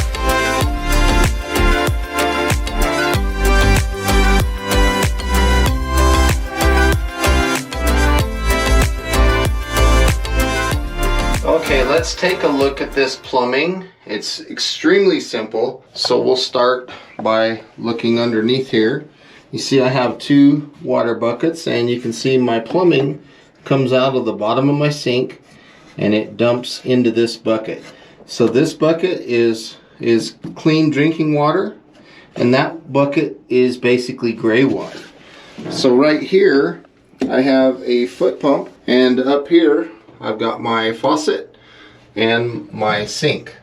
Okay, let's take a look at this plumbing. It's extremely simple. So we'll start by looking underneath here. You see I have 2 water buckets, and you can see my plumbing comes out of the bottom of my sink, and it dumps into this bucket. So this bucket is clean drinking water, and that bucket is basically gray water. So right here I have a foot pump, and up here I've got my faucet and my sink.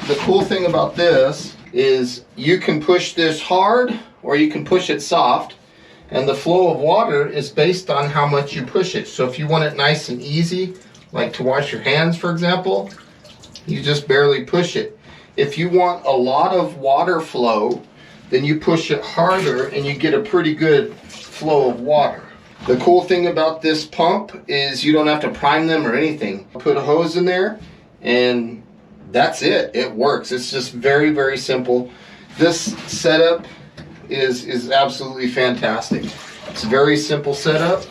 The cool thing about this is you can push this hard or you can push it soft, and the flow of water is based on how much you push it. So if you want it nice and easy, like to wash your hands for example, you just barely push it. If you want a lot of water flow, then you push it harder and you get a pretty good flow of water. The cool thing about this pump is you don't have to prime them or anything. Put a hose in there and that's it. It works. It's just very, very simple. This setup is absolutely fantastic. It's a very simple setup.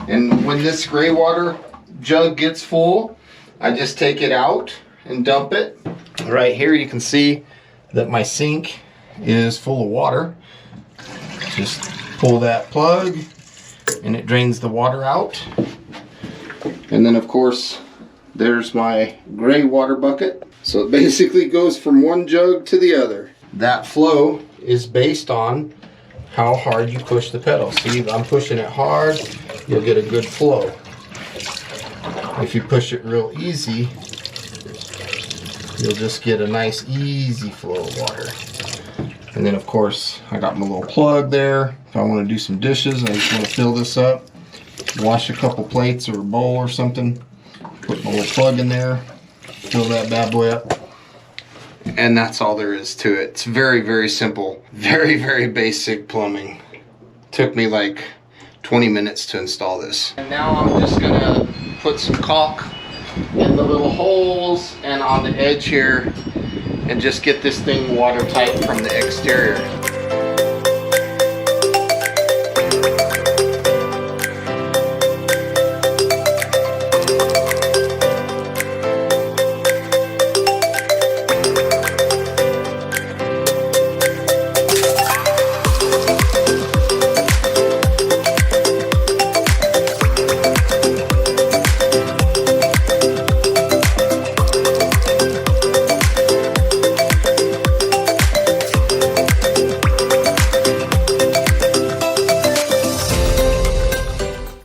And when this gray water jug gets full, I just take it out and dump it. Right here you can see that my sink is full of water. Just pull that plug, and it drains the water out. And then of course, there's my gray water bucket. So it basically goes from one jug to the other. That flow is based on how hard you push the pedal. See, if I'm pushing it hard, you'll get a good flow. If you push it real easy, you'll just get a nice easy flow of water. And then of course, I got my little plug there. If I want to do some dishes, I just want to fill this up, wash a couple plates or a bowl or something, put my little plug in there, fill that bad boy up. And that's all there is to it. It's very, very simple. Very, very basic plumbing. Took me like 20 minutes to install this. And now I'm just gonna put some caulk in the little holes and on the edge here and just get this thing watertight from the exterior.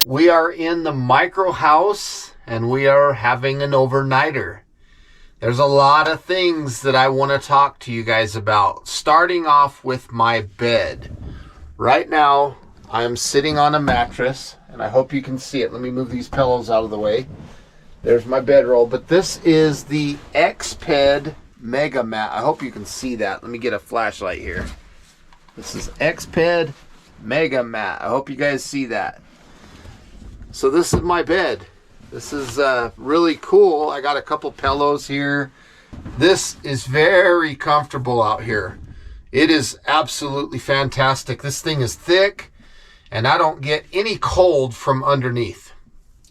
We are in the micro house and we are having an overnighter. There's a lot of things that I want to talk to you guys about, starting off with my bed. Right now, I'm sitting on a mattress and I hope you can see it. Let me move these pillows out of the way. There's my bedroll, but this is the Xped Mega Mat. I hope you can see that. Let me get a flashlight here. This is Xped Mega Mat. I hope you guys see that. So this is my bed. This is really cool. I got a couple pillows here. This is very comfortable out here. It is absolutely fantastic. This thing is thick and I don't get any cold from underneath.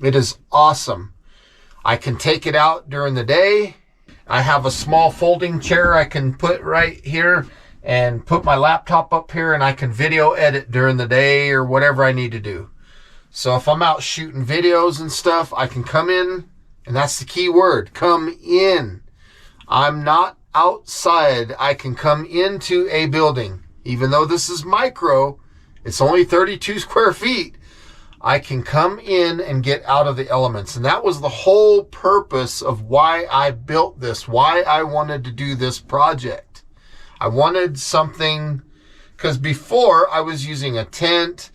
It is awesome. I can take it out during the day. I have a small folding chair I can put right here and put my laptop up here and I can video edit during the day or whatever I need to do. So if I'm out shooting videos and stuff, I can come in, and that's the key word, come in. I'm not outside. I can come into a building. Even though this is micro, it's only 32 square feet. I can come in and get out of the elements. And that was the whole purpose of why I built this, why I wanted to do this project. I wanted something, because before I was using a tent,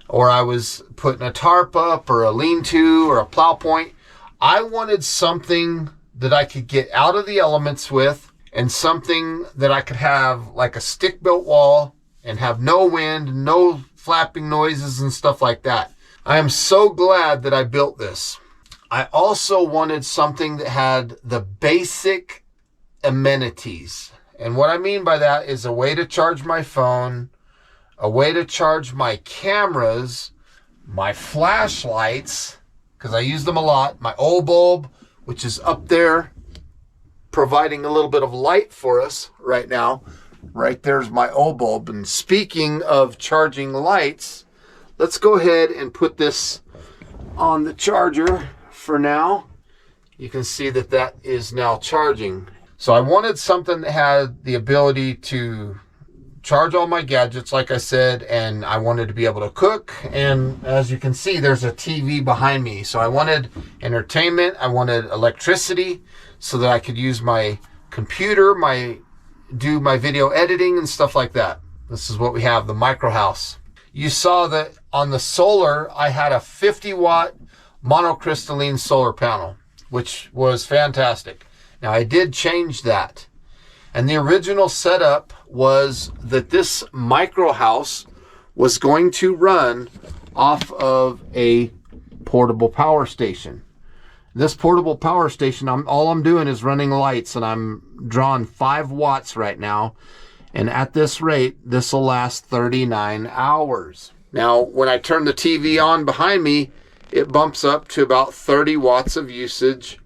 or I was putting a tarp up or a lean-to or a plow point. I wanted something that I could get out of the elements with and something that I could have like a stick-built wall and have no wind, no flapping noises and stuff like that. I am so glad that I built this. I also wanted something that had the basic amenities. And what I mean by that is a way to charge my phone, a way to charge my cameras, my flashlights, because I use them a lot, my old bulb, which is up there providing a little bit of light for us right now. Right there's my old bulb. And speaking of charging lights, let's go ahead and put this on the charger for now. You can see that that is now charging. So I wanted something that had the ability to charge all my gadgets, like I said, and I wanted to be able to cook. And as you can see, there's a TV behind me. So I wanted entertainment, I wanted electricity so that I could use my computer, do my video editing and stuff like that. This is what we have, the micro house. You saw that on the solar, I had a 50-watt monocrystalline solar panel, which was fantastic. Now I did change that. And the original setup was that this micro house was going to run off of a portable power station. This portable power station, all I'm doing is running lights, and I'm drawing 5 watts right now. And at this rate, this will last 39 hours. Now, when I turn the TV on behind me, it bumps up to about 30 watts of usage.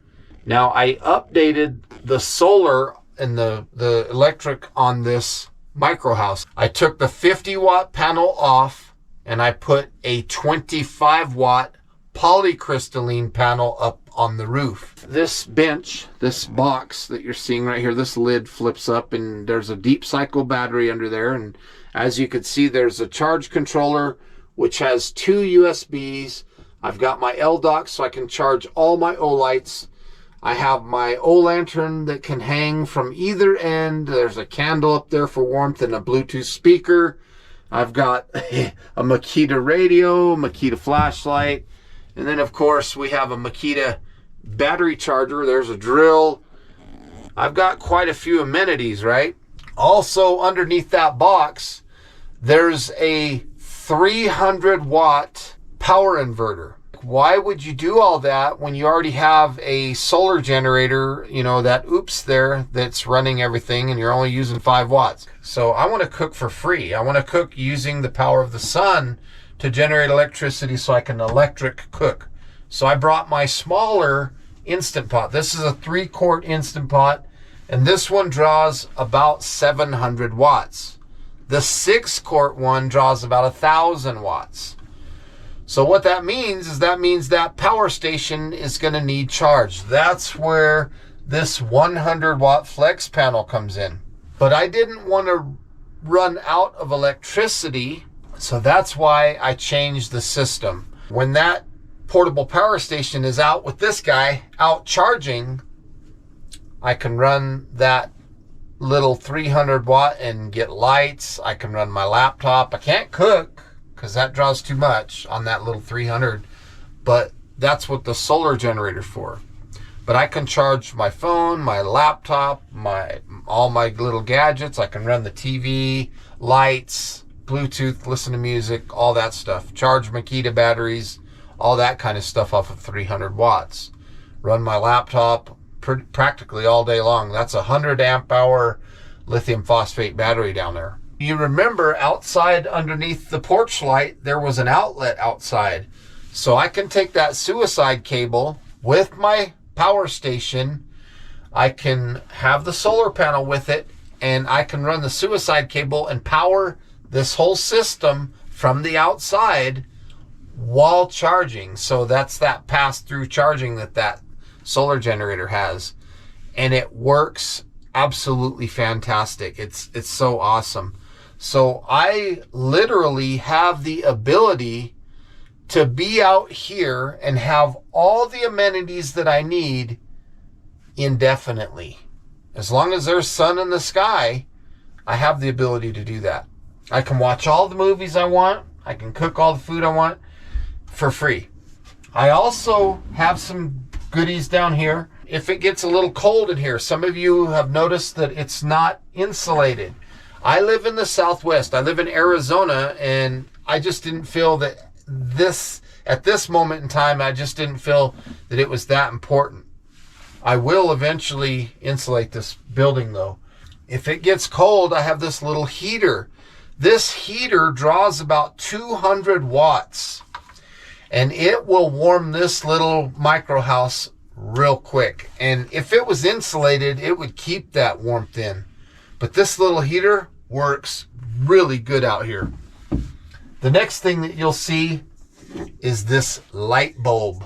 Now, I updated the solar and the electric on this micro house. I took the 50-watt panel off and I put a 25 watt polycrystalline panel up on the roof. This bench, this box that you're seeing right here, this lid flips up and there's a deep cycle battery under there. And as you can see, there's a charge controller, which has 2 USBs. I've got my L dock so I can charge all my Olights. I have my O-lantern that can hang from either end. There's a candle up there for warmth and a Bluetooth speaker. I've got a Makita radio, Makita flashlight. And then, of course, we have a Makita battery charger. There's a drill. I've got quite a few amenities, right? Also, underneath that box, there's a 300 watt power inverter. Why would you do all that when you already have a solar generator, you know, that oops there, that's running everything and you're only using 5 watts? So I want to cook for free. I want to cook using the power of the sun to generate electricity so I can electric cook. So I brought my smaller Instant Pot. This is a 3-quart Instant Pot, and this one draws about 700 watts. The 6-quart one draws about 1,000 watts. So what that means is that power station is going to need charge. That's where this 100 watt flex panel comes in. But I didn't want to run out of electricity, so that's why I changed the system. When that portable power station is out with this guy out charging, I can run that little 300 watt and get lights. I can run my laptop. I can't cook because that draws too much on that little 300, but that's what the solar generator's for. But I can charge my phone, my laptop, all my little gadgets. I can run the TV, lights, Bluetooth, listen to music, all that stuff. Charge Makita batteries, all that kind of stuff off of 300 watts. Run my laptop practically all day long. That's a 100 amp hour lithium phosphate battery down there. You remember outside underneath the porch light, there was an outlet outside. So I can take that suicide cable with my power station. I can have the solar panel with it, and I can run the suicide cable and power this whole system from the outside while charging. So that's that pass-through charging that solar generator has, and it works absolutely fantastic. It's so awesome. So I literally have the ability to be out here and have all the amenities that I need indefinitely. As long as there's sun in the sky, I have the ability to do that. I can watch all the movies I want. I can cook all the food I want for free. I also have some goodies down here. If it gets a little cold in here, some of you have noticed that it's not insulated. I live in the Southwest. I live in Arizona, and I just didn't feel that at this moment in time, I just didn't feel that it was that important. I will eventually insulate this building though. If it gets cold, I have this little heater. This heater draws about 200 watts, and it will warm this little micro house real quick. And if it was insulated, it would keep that warmth in. But this little heater works really good out here. The next thing that you'll see is this light bulb.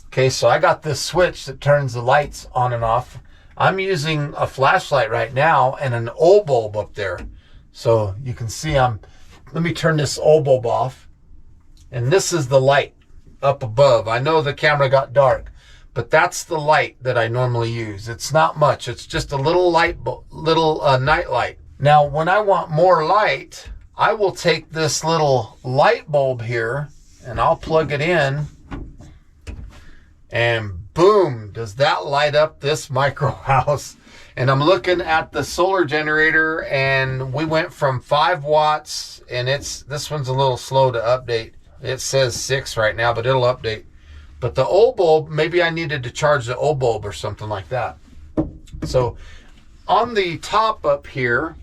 Okay, so I got this switch that turns the lights on and off. I'm using a flashlight right now and an O bulb up there. So you can see let me turn this O bulb off. And this is the light up above. I know the camera got dark, but that's the light that I normally use. It's not much. It's just a little night light. Now, when I want more light, I will take this little light bulb here and I'll plug it in, and boom, does that light up this micro house. And I'm looking at the solar generator, and we went from 5 watts, and this one's a little slow to update. It says 6 right now, but it'll update. But the O bulb, maybe I needed to charge the O bulb or something like that. So on the top up here,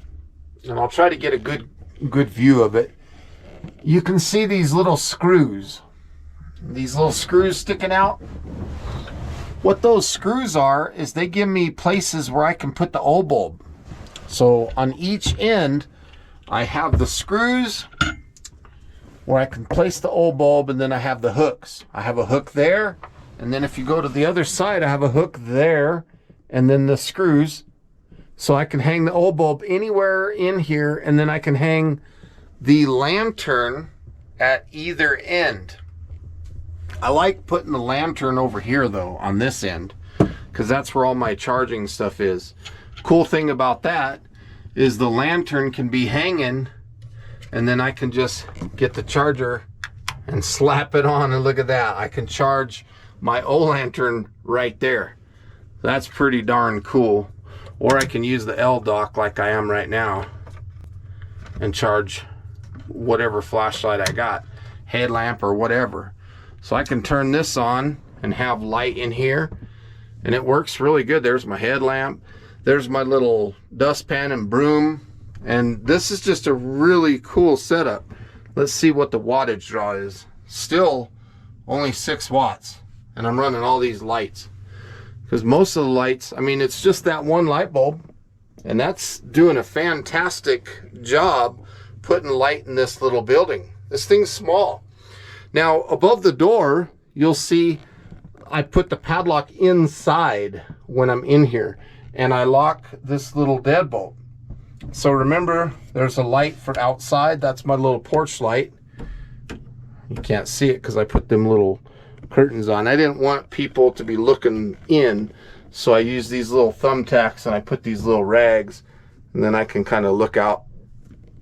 and I'll try to get a good view of it, you can see these little screws. These little screws sticking out. What those screws are is they give me places where I can put the O bulb. So on each end, I have the screws where I can place the old bulb, and then I have the hooks. I have a hook there, and then if you go to the other side, I have a hook there, and then the screws. So I can hang the old bulb anywhere in here, and then I can hang the lantern at either end. I like putting the lantern over here though, on this end, because that's where all my charging stuff is. Cool thing about that is the lantern can be hanging, and then I can just get the charger and slap it on, and look at that. I can charge my old lantern right there. That's pretty darn cool. Or I can use the L dock like I am right now and charge whatever flashlight I got, headlamp or whatever. So I can turn this on and have light in here, and it works really good. There's my headlamp, there's my little dustpan and broom, and this is just a really cool setup. Let's see what the wattage draw is. Still only 6 watts, and I'm running all these lights, because most of the lights, I mean, it's just that one light bulb, and that's doing a fantastic job putting light in this little building. This thing's small. Now, above the door, you'll see I put the padlock inside when I'm in here, and I lock this little deadbolt. So remember, there's a light for outside. That's my little porch light. You can't see it because I put them little curtains on. I didn't want people to be looking in, so I use these little thumbtacks, and I put these little rags, and then I can kind of look out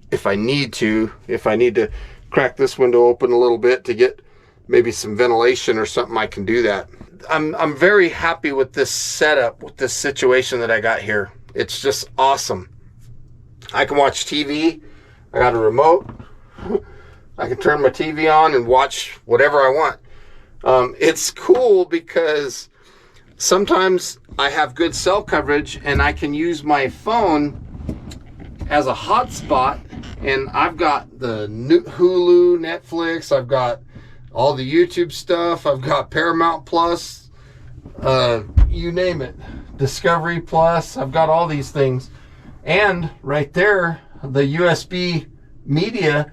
if I need to. If I need to crack this window open a little bit to get maybe some ventilation or something, I can do that. I'm very happy with this setup, with this situation that I got here. It's just awesome. I can watch TV. I got a remote. I can turn my TV on and watch whatever I want. It's cool because sometimes I have good cell coverage, and I can use my phone as a hotspot, and I've got the Hulu, Netflix, I've got all the YouTube stuff, I've got Paramount Plus, you name it, Discovery Plus, I've got all these things. And right there, the USB media,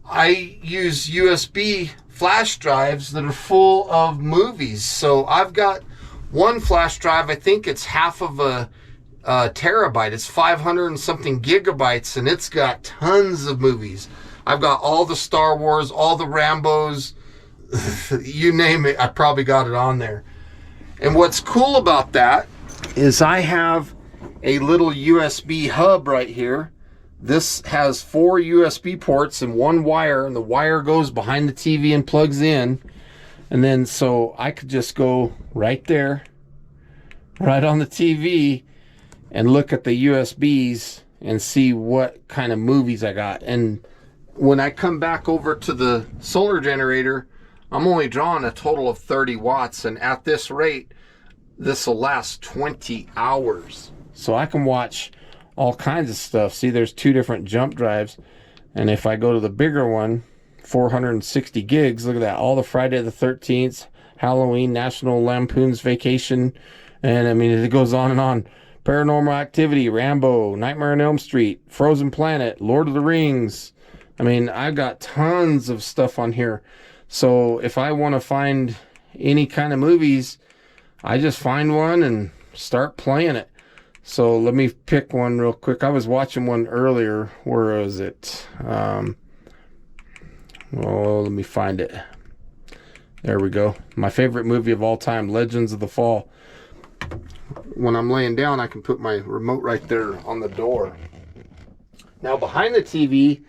I use USB flash drives that are full of movies. So I've got one flash drive, I think it's half of a terabyte. It's 500 and something gigabytes, and it's got tons of movies. I've got all the Star Wars, all the Rambos, you name it, I probably got it on there. And what's cool about that is I have a little USB hub right here. This has 4 USB ports and 1 wire, and the wire goes behind the TV and plugs in. And then so I could just go right there, right on the TV, and look at the USBs and see what kind of movies I got. And when I come back over to the solar generator, I'm only drawing a total of 30 watts, and at this rate, this will last 20 hours. So I can watch all kinds of stuff. See, there's 2 different jump drives, and if I go to the bigger one, 460 gigs, look at that, all the Friday the 13th, Halloween, National Lampoon's Vacation, and I mean, it goes on and on. Paranormal Activity, Rambo, Nightmare on Elm Street, Frozen Planet, Lord of the Rings. I mean, I've got tons of stuff on here. So if I want to find any kind of movies, I just find one and start playing it. So let me pick one real quick. I was watching one earlier. Where is it? Well, let me find it. There we go. My favorite movie of all time, Legends of the Fall. When I'm laying down, I can put my remote right there on the door. Now behind the TV,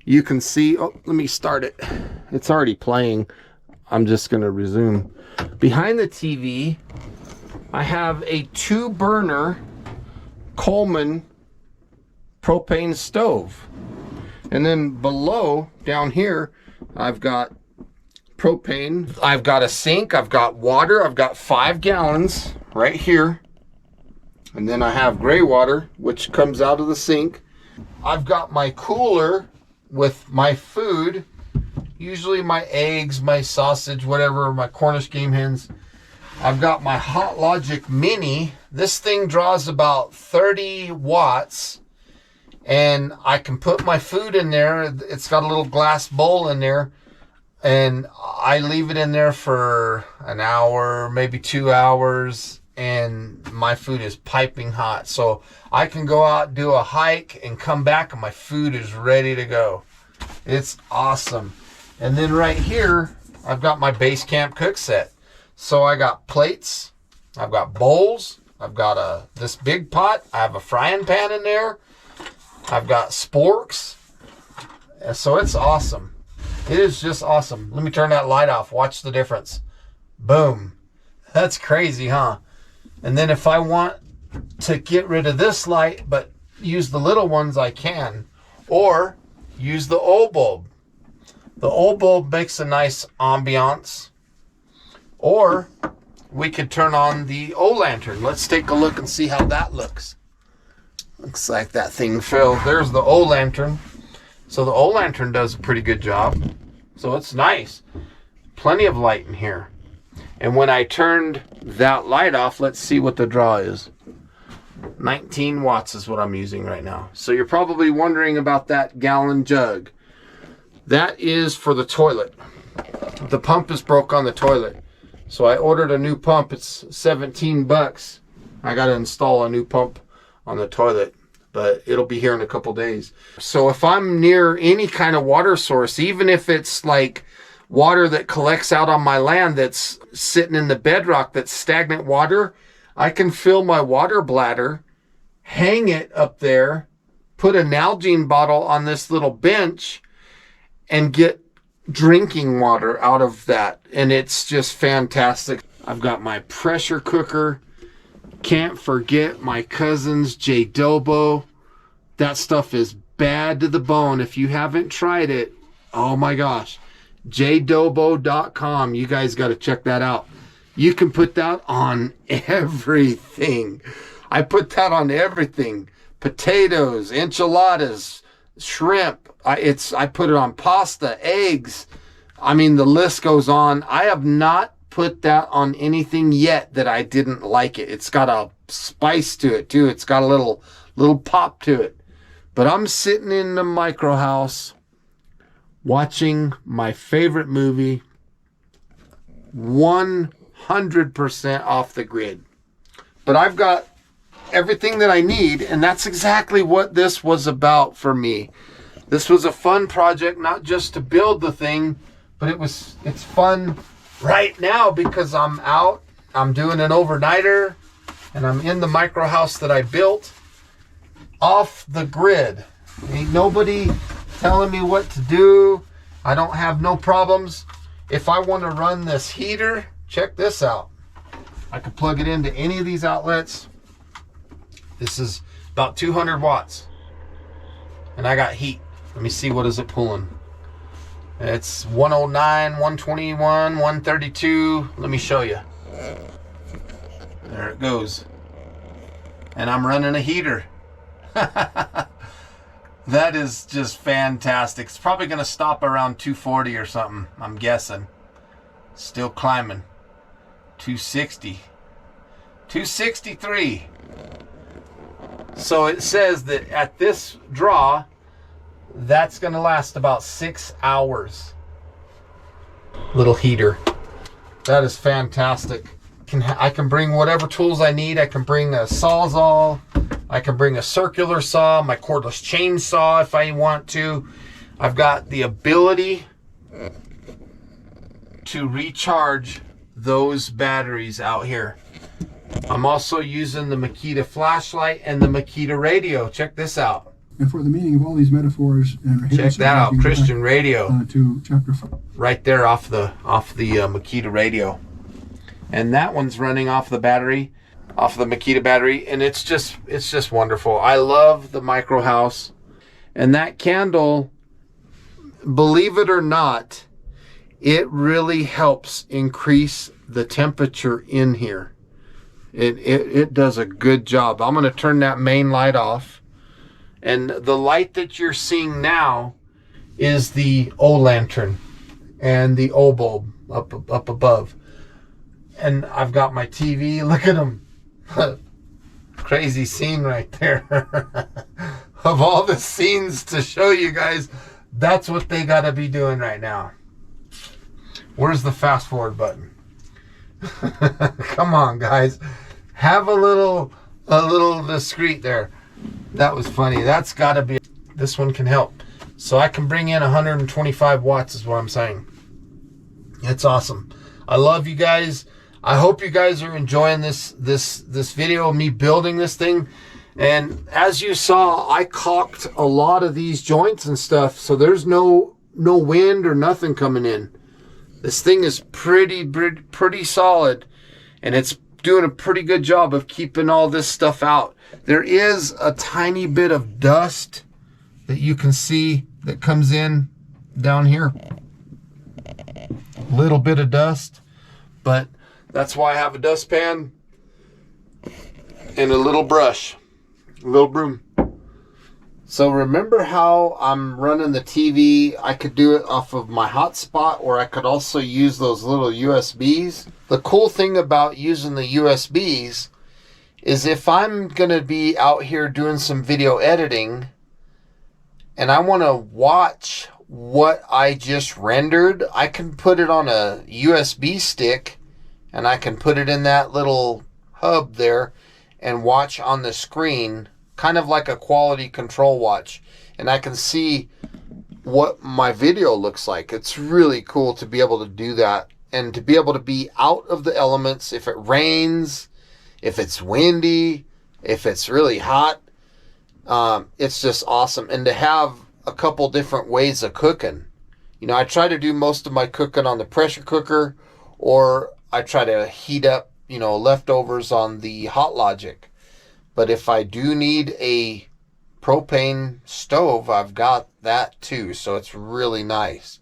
you can see, oh, let me start it. It's already playing. I'm just going to resume. Behind the TV, I have a 2-burner Coleman propane stove. And then below, down here, I've got propane. I've got a sink. I've got water. I've got 5 gallons right here. And then I have gray water, which comes out of the sink. I've got my cooler with my food, usually my eggs, my sausage, whatever, my Cornish game hens. I've got my Hot Logic Mini. This thing draws about 30 watts, and I can put my food in there. It's got a little glass bowl in there, and I leave it in there for an hour, maybe 2 hours, and my food is piping hot. So I can go out, do a hike, and come back, and my food is ready to go. It's awesome. And then right here, I've got my base camp cook set. So I got plates, I've got bowls, I've got this big pot, I have a frying pan in there, I've got sporks. So it's awesome. It is just awesome. Let me turn that light off. Watch the difference. Boom. That's crazy, huh? And then if I want to get rid of this light but use the little ones, I can. Or use the old bulb. The old bulb makes a nice ambiance. Or we could turn on the old lantern. Let's take a look and see how that looks. Looks like that thing fell. There's the old lantern. So the old lantern does a pretty good job. So it's nice. Plenty of light in here. And when I turned that light off, let's see what the draw is. 19 watts is what I'm using right now. So you're probably wondering about that gallon jug. That is for the toilet. The pump is broke on the toilet. So I ordered a new pump. It's 17 bucks. I got to install a new pump on the toilet, but it'll be here in a couple days. So if I'm near any kind of water source, even if it's like water that collects out on my land that's sitting in the bedrock, that's stagnant water, I can fill my water bladder, hang it up there, put a Nalgene bottle on this little bench, and get drinking water out of that. And it's just fantastic. I've got my pressure cooker. Can't forget my cousin's J-Dobo. That stuff is bad to the bone. If you haven't tried it, oh my gosh. jdobo.com. You guys got to check that out. You can put that on everything. I put that on everything. Potatoes, enchiladas, shrimp. I put it on pasta, eggs. I mean, the list goes on. I have not put that on anything yet that I didn't like it. It's got a spice to it too. It's got a little pop to it. But I'm sitting in the micro house watching my favorite movie 100% off the grid. But I've got everything that I need, and that's exactly what this was about for me. This was a fun project, not just to build the thing, but it's fun right now because I'm out, I'm doing an overnighter, and I'm in the micro house that I built off the grid. Ain't nobody telling me what to do. I don't have no problems. If I want to run this heater, check this out. I could plug it into any of these outlets. This is about 200 watts. And I got heat. Let me see, what is it pulling? It's 109, 121, 132. Let me show you. There it goes. And I'm running a heater. That is just fantastic. It's probably going to stop around 240 or something, I'm guessing. Still climbing. 260. 263. So it says that at this draw, that's going to last about 6 hours. Little heater. That is fantastic. I can bring whatever tools I need. I can bring a Sawzall. I can bring a circular saw, my cordless chainsaw if I want to. I've got the ability to recharge those batteries out here. I'm also using the Makita flashlight and the Makita radio. Check this out. And for the meaning of all these metaphors and check that out, Christian radio. To chapter 5. Right there off the Makita radio. And that one's running off the battery, off the Makita battery, and it's just wonderful. I love the micro house. And that candle, believe it or not, it really helps increase the temperature in here. It does a good job. I'm going to turn that main light off. And the light that you're seeing now is the O lantern and the O bulb up above. And I've got my TV. Look at them. Crazy scene right there. of all the scenes to show you guys, that's what they got to be doing right now. Where's the fast forward button? Come on, guys. Have a little discreet there. That was funny. That's got to be... This one can help. So I can bring in 125 watts is what I'm saying. It's awesome. I love you guys. I hope you guys are enjoying this video of me building this thing. And as you saw, I caulked a lot of these joints and stuff, so there's no wind or nothing coming in. This thing is pretty solid, and it's doing a pretty good job of keeping all this stuff out. There is a tiny bit of dust that you can see that comes in down here. Little bit of dust, but that's why I have a dustpan and a little brush, a little broom. So remember how I'm running the TV? I could do it off of my hotspot, or I could also use those little USBs. The cool thing about using the USBs is if I'm gonna be out here doing some video editing and I want to watch what I just rendered, I can put it on a USB stick and I can put it in that little hub there and watch on the screen, kind of like a quality control watch, and I can see what my video looks like. It's really cool to be able to do that and to be able to be out of the elements. If it rains, if it's windy, if it's really hot, it's just awesome. And to have a couple different ways of cooking. You know, I try to do most of my cooking on the pressure cooker, or I try to heat up, you know, leftovers on the Hot Logic. But if I do need a propane stove, I've got that too. So it's really nice.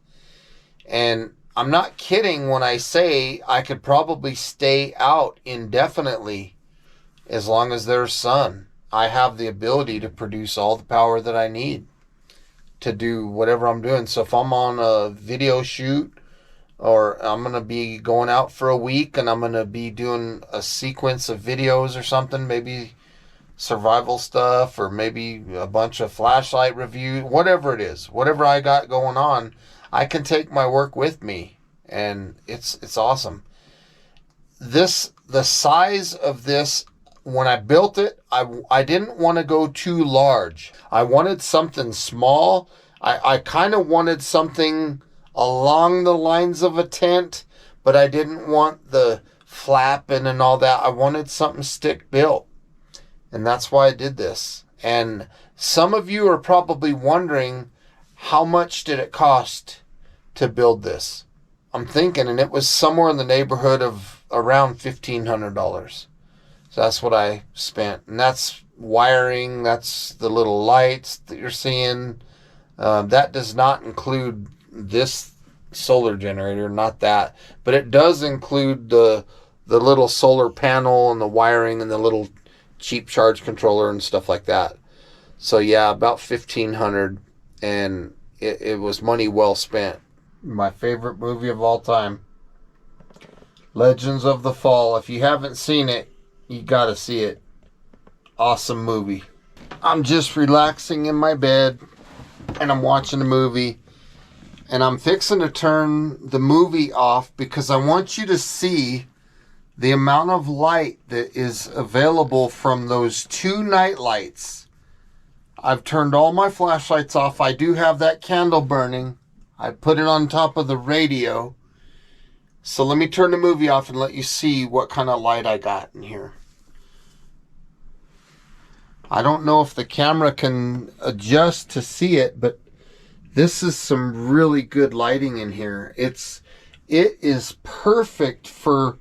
And I'm not kidding when I say I could probably stay out indefinitely as long as there's sun. I have the ability to produce all the power that I need to do whatever I'm doing. So if I'm on a video shoot, or I'm going to be going out for a week and I'm going to be doing a sequence of videos or something, maybe survival stuff, or maybe a bunch of flashlight review, whatever it is, whatever I got going on, I can take my work with me, and it's awesome. The size of this, when I built it, I didn't want to go too large. I wanted something small. I kind of wanted something along the lines of a tent, but I didn't want the flapping and all that. I wanted something stick built. And that's why I did this. And some of you are probably wondering, how much did it cost to build this? I'm thinking, and it was somewhere in the neighborhood of around $1,500. So that's what I spent. And that's wiring, that's the little lights that you're seeing. That does not include this solar generator, not that. But it does include the little solar panel and the wiring and the little cheap charge controller and stuff like that. So yeah, about $1,500, and it was money well spent. My favorite movie of all time, Legends of the Fall. If you haven't seen it, you gotta see it. Awesome movie. I'm just relaxing in my bed and I'm watching a movie, and I'm fixing to turn the movie off because I want you to see the amount of light that is available from those two night lights. I've turned all my flashlights off. I do have that candle burning. I put it on top of the radio. So let me turn the movie off and let you see what kind of light I got in here. I don't know if the camera can adjust to see it, but this is some really good lighting in here. It is perfect for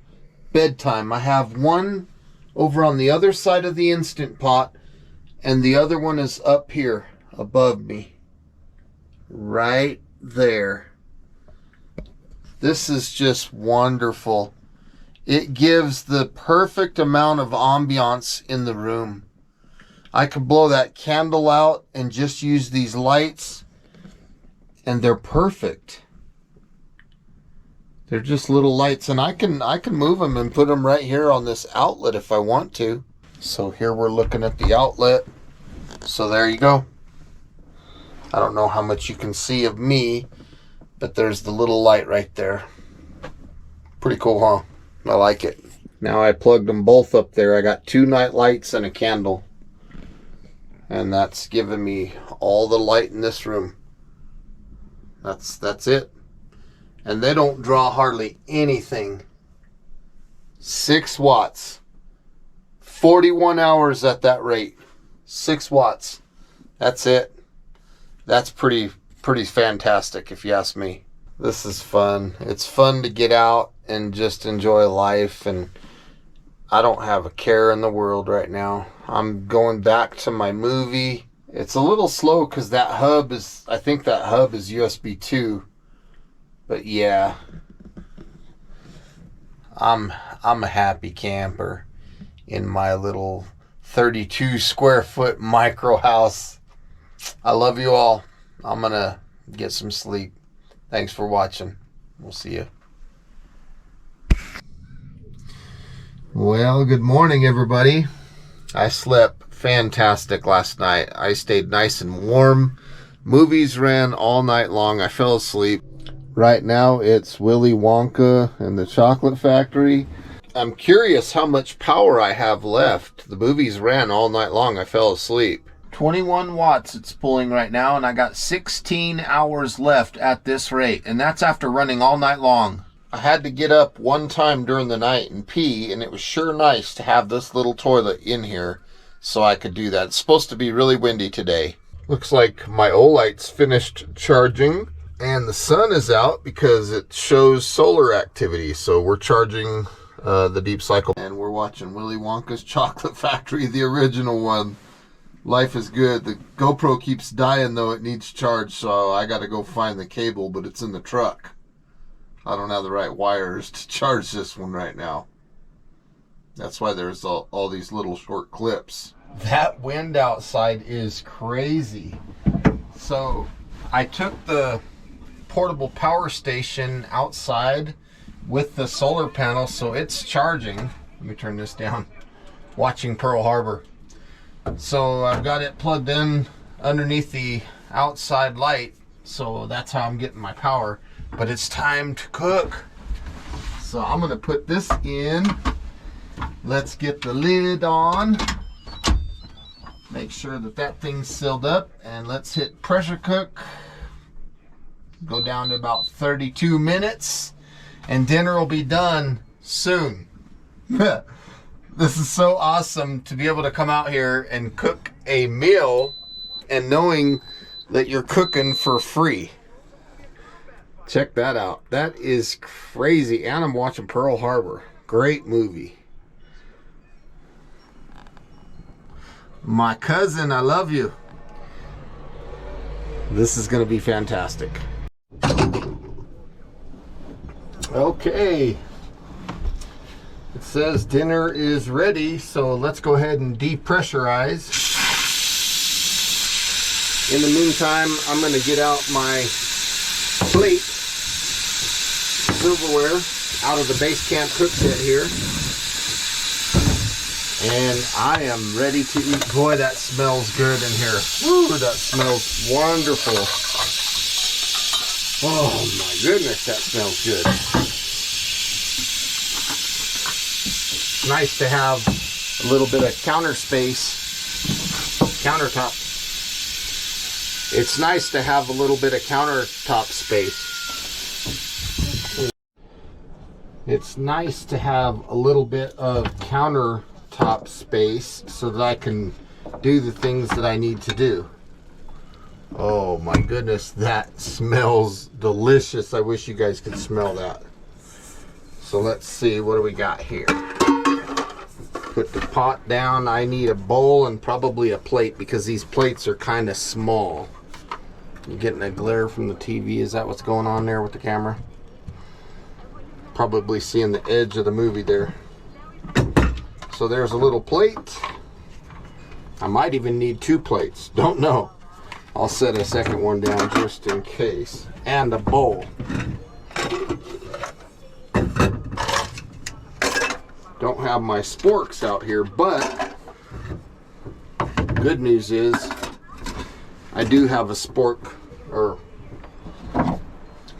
bedtime. I have one over on the other side of the Instant Pot, and the other one is up here above me. Right there. This is just wonderful. It gives the perfect amount of ambiance in the room. I could blow that candle out and just use these lights, and they're perfect. They're just little lights, and I can move them and put them right here on this outlet if I want to. So here we're looking at the outlet. So there you go. I don't know how much you can see of me, but there's the little light right there. Pretty cool, huh? I like it. Now I plugged them both up there. I got 2 night lights and a candle. And that's giving me all the light in this room. That's it. And they don't draw hardly anything. 6 watts. 41 hours at that rate. 6 watts. That's it. That's pretty fantastic if you ask me. This is fun. It's fun to get out and just enjoy life, and I don't have a care in the world right now. I'm going back to my movie. It's a little slow because that hub is, I think that hub is USB 2. But yeah, I'm a happy camper in my little 32 square foot micro house. I love you all. I'm gonna get some sleep. Thanks for watching. We'll see you. Well, good morning, everybody. I slept fantastic last night. I stayed nice and warm. Movies ran all night long. I fell asleep. Right now, it's Willy Wonka and the Chocolate Factory. I'm curious how much power I have left. The movies ran all night long. I fell asleep. 21 watts it's pulling right now, and I got 16 hours left at this rate, and that's after running all night long. I had to get up one time during the night and pee, and it was sure nice to have this little toilet in here so I could do that. It's supposed to be really windy today. Looks like my Olight's finished charging, and the sun is out because it shows solar activity. So we're charging the deep cycle, and we're watching Willy Wonka's Chocolate Factory, the original one. Life is good. The GoPro keeps dying though. It needs charge, so I got to go find the cable, but it's in the truck. I don't have the right wires to charge this one right now. That's why there's all these little short clips. That wind outside is crazy. So I took the portable power station outside with the solar panel, so it's charging. Let me turn this down. Watching Pearl Harbor. So I've got it plugged in underneath the outside light, so that's how I'm getting my power. But it's time to cook. So I'm gonna put this in. Let's get the lid on. Make sure that thing's sealed up, and let's hit pressure cook. Go down to about 32 minutes, and dinner will be done soon. This is so awesome to be able to come out here and cook a meal and knowing that you're cooking for free. Check that out. That is crazy. And I'm watching Pearl Harbor. Great movie. My cousin, I love you. This is going to be fantastic. Okay. It says dinner is ready, so let's go ahead and depressurize. In the meantime, I'm going to get out my plate, silverware, out of the base camp cook set here. And I am ready to eat. Boy, that smells good in here. Woo, that smells wonderful. Oh my goodness, that smells good. Nice to have a little bit of countertop. It's nice to have a little bit of countertop space. It's nice to have a little bit of countertop space so that I can do the things that I need to do. Oh my goodness, that smells delicious. I wish you guys could smell that. So let's see, what do we got here? Put the pot down. I need a bowl and probably a plate because these plates are kind of small. You getting a glare from the TV? Is that what's going on there with the camera? Probably seeing the edge of the movie there. So there's a little plate. I might even need 2 plates. Don't know. I'll set a second one down just in case. And a bowl. Don't have my sporks out here, but good news is I do have a spork, or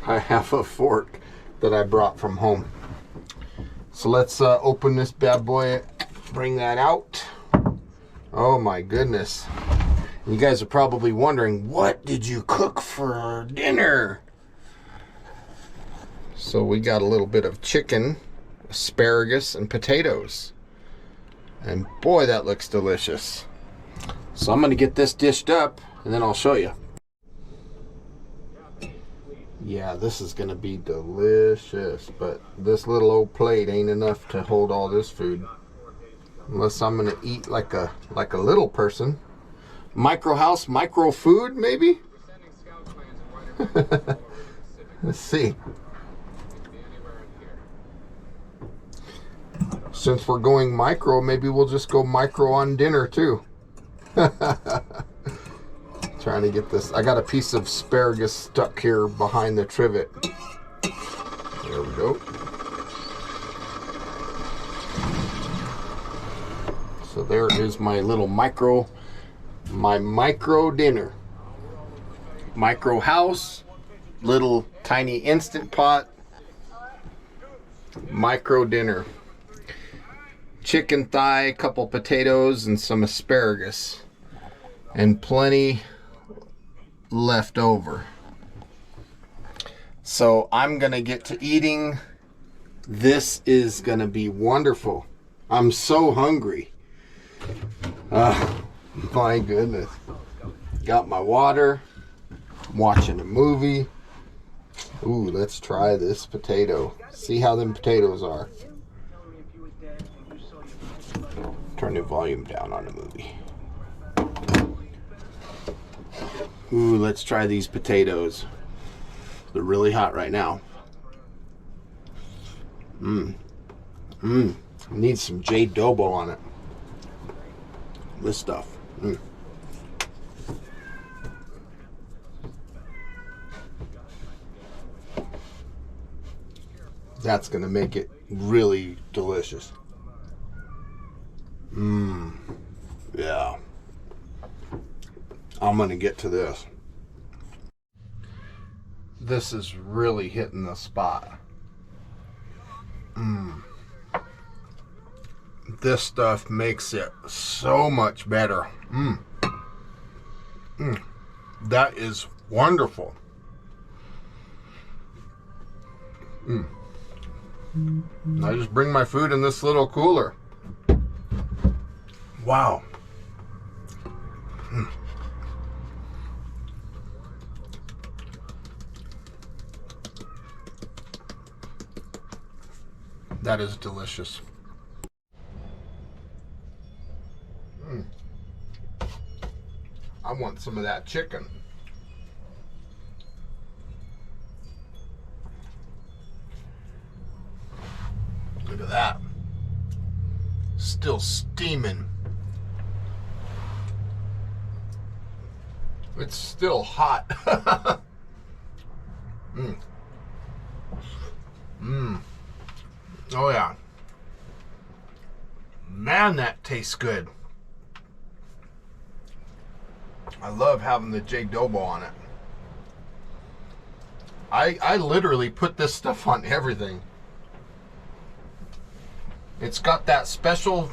I have a fork that I brought from home. So let's open this bad boy, bring that out. Oh my goodness. You guys are probably wondering, what did you cook for dinner? So we got a little bit of chicken, asparagus, and potatoes. And boy, that looks delicious. So I'm gonna get this dished up and then I'll show you. Yeah, this is gonna be delicious, but this little old plate ain't enough to hold all this food. Unless I'm gonna eat like a little person. Micro house, micro food, maybe? Let's see. Since we're going micro, maybe we'll just go micro on dinner too. Trying to get this. I got a piece of asparagus stuck here behind the trivet. There we go. So there is my little micro dinner. Micro house, little tiny instant pot, micro dinner. Chicken thigh, couple potatoes, and some asparagus. And plenty left over. So I'm gonna get to eating. This is gonna be wonderful. I'm so hungry. My goodness. Got my water, watching a movie. Ooh, let's try this potato. See how them potatoes are. Turn the volume down on the movie. Ooh, let's try these potatoes. They're really hot right now. Need some jade dobo on it. This stuff. That's gonna make it really delicious. Yeah. I'm gonna get to this. This is really hitting the spot. This stuff makes it so much better. That is wonderful. I just bring my food in this little cooler. Wow. That is delicious. I want some of that chicken. Look at that. Still steaming. It's still hot. Oh yeah. Man, that tastes good. I love having the jade dobo on it. I literally put this stuff on everything. It's got that special,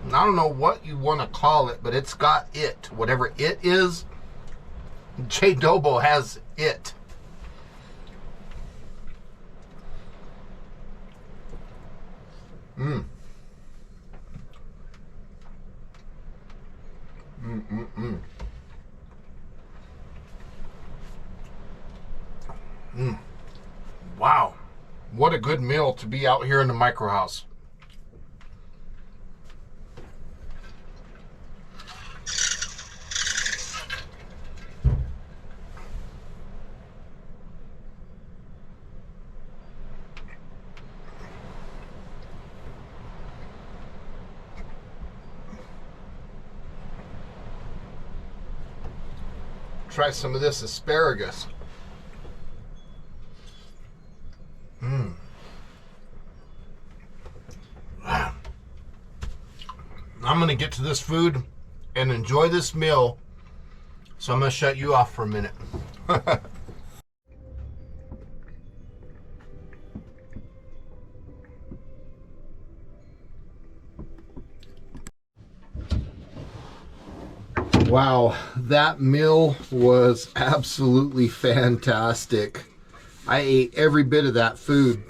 I don't know what you want to call it, but it's got it. Whatever it is, jade dobo has it. Wow, what a good meal to be out here in the micro house. Try some of this asparagus. I'm gonna get to this food and enjoy this meal. So I'm gonna shut you off for a minute. Wow, that meal was absolutely fantastic. I ate every bit of that food.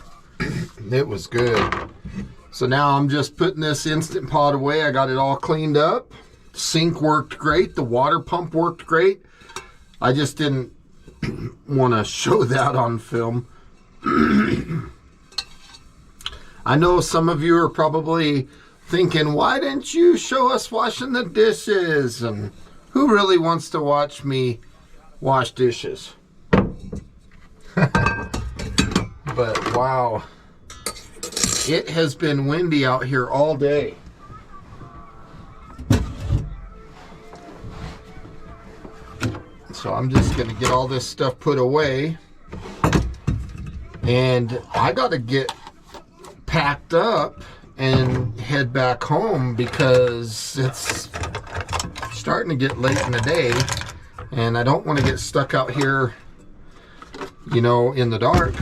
It was good. So now I'm just putting this Instant Pot away. I got it all cleaned up. Sink worked great. The water pump worked great. I just didn't want to show that on film. I know some of you are probably thinking, why didn't you show us washing the dishes? And who really wants to watch me wash dishes? But wow, it has been windy out here all day. So I'm just gonna get all this stuff put away, and I gotta get packed up and head back home because it's starting to get late in the day, and I don't want to get stuck out here, you know, in the dark.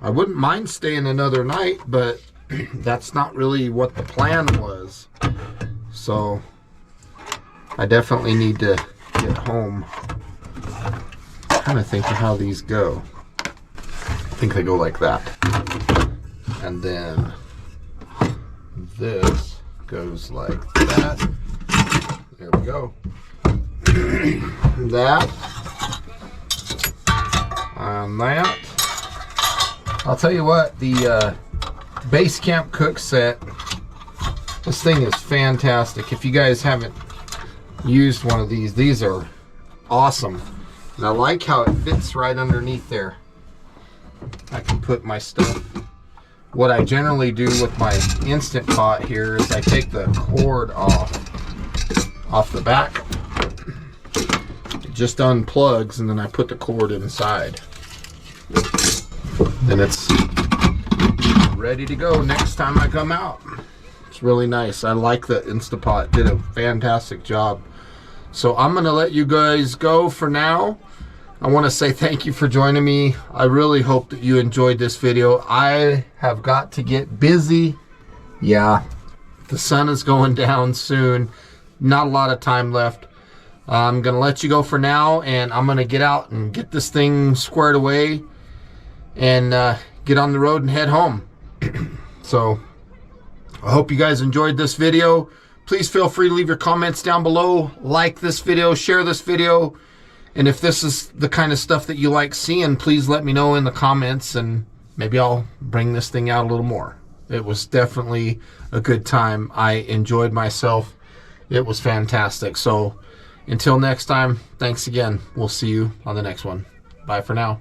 I wouldn't mind staying another night, but that's not really what the plan was. So I definitely need to get home. I'm trying to think of how these go. I think they go like that. And then this goes like that. There we go. That. And that. I'll tell you what, the Base Camp Cook Set, this thing is fantastic. If you guys haven't used one of these are awesome. And I like how it fits right underneath there. I can put my stuff. What I generally do with my Instant Pot here is I take the cord off the back. It just unplugs, and then I put the cord inside. And it's ready to go next time I come out. It's really nice. I like the Instant Pot. Did a fantastic job. So I'm gonna let you guys go for now. I want to say thank you for joining me. I really hope that you enjoyed this video. I have got to get busy. Yeah, the sun is going down soon. Not a lot of time left. I'm gonna let you go for now, and I'm gonna get out and get this thing squared away and get on the road and head home. So I hope you guys enjoyed this video. Please feel free to leave your comments down below. Like this video, share this video. And if this is the kind of stuff that you like seeing, please let me know in the comments, and maybe I'll bring this thing out a little more. It was definitely a good time. I enjoyed myself. It was fantastic. So until next time, thanks again. We'll see you on the next one. Bye for now.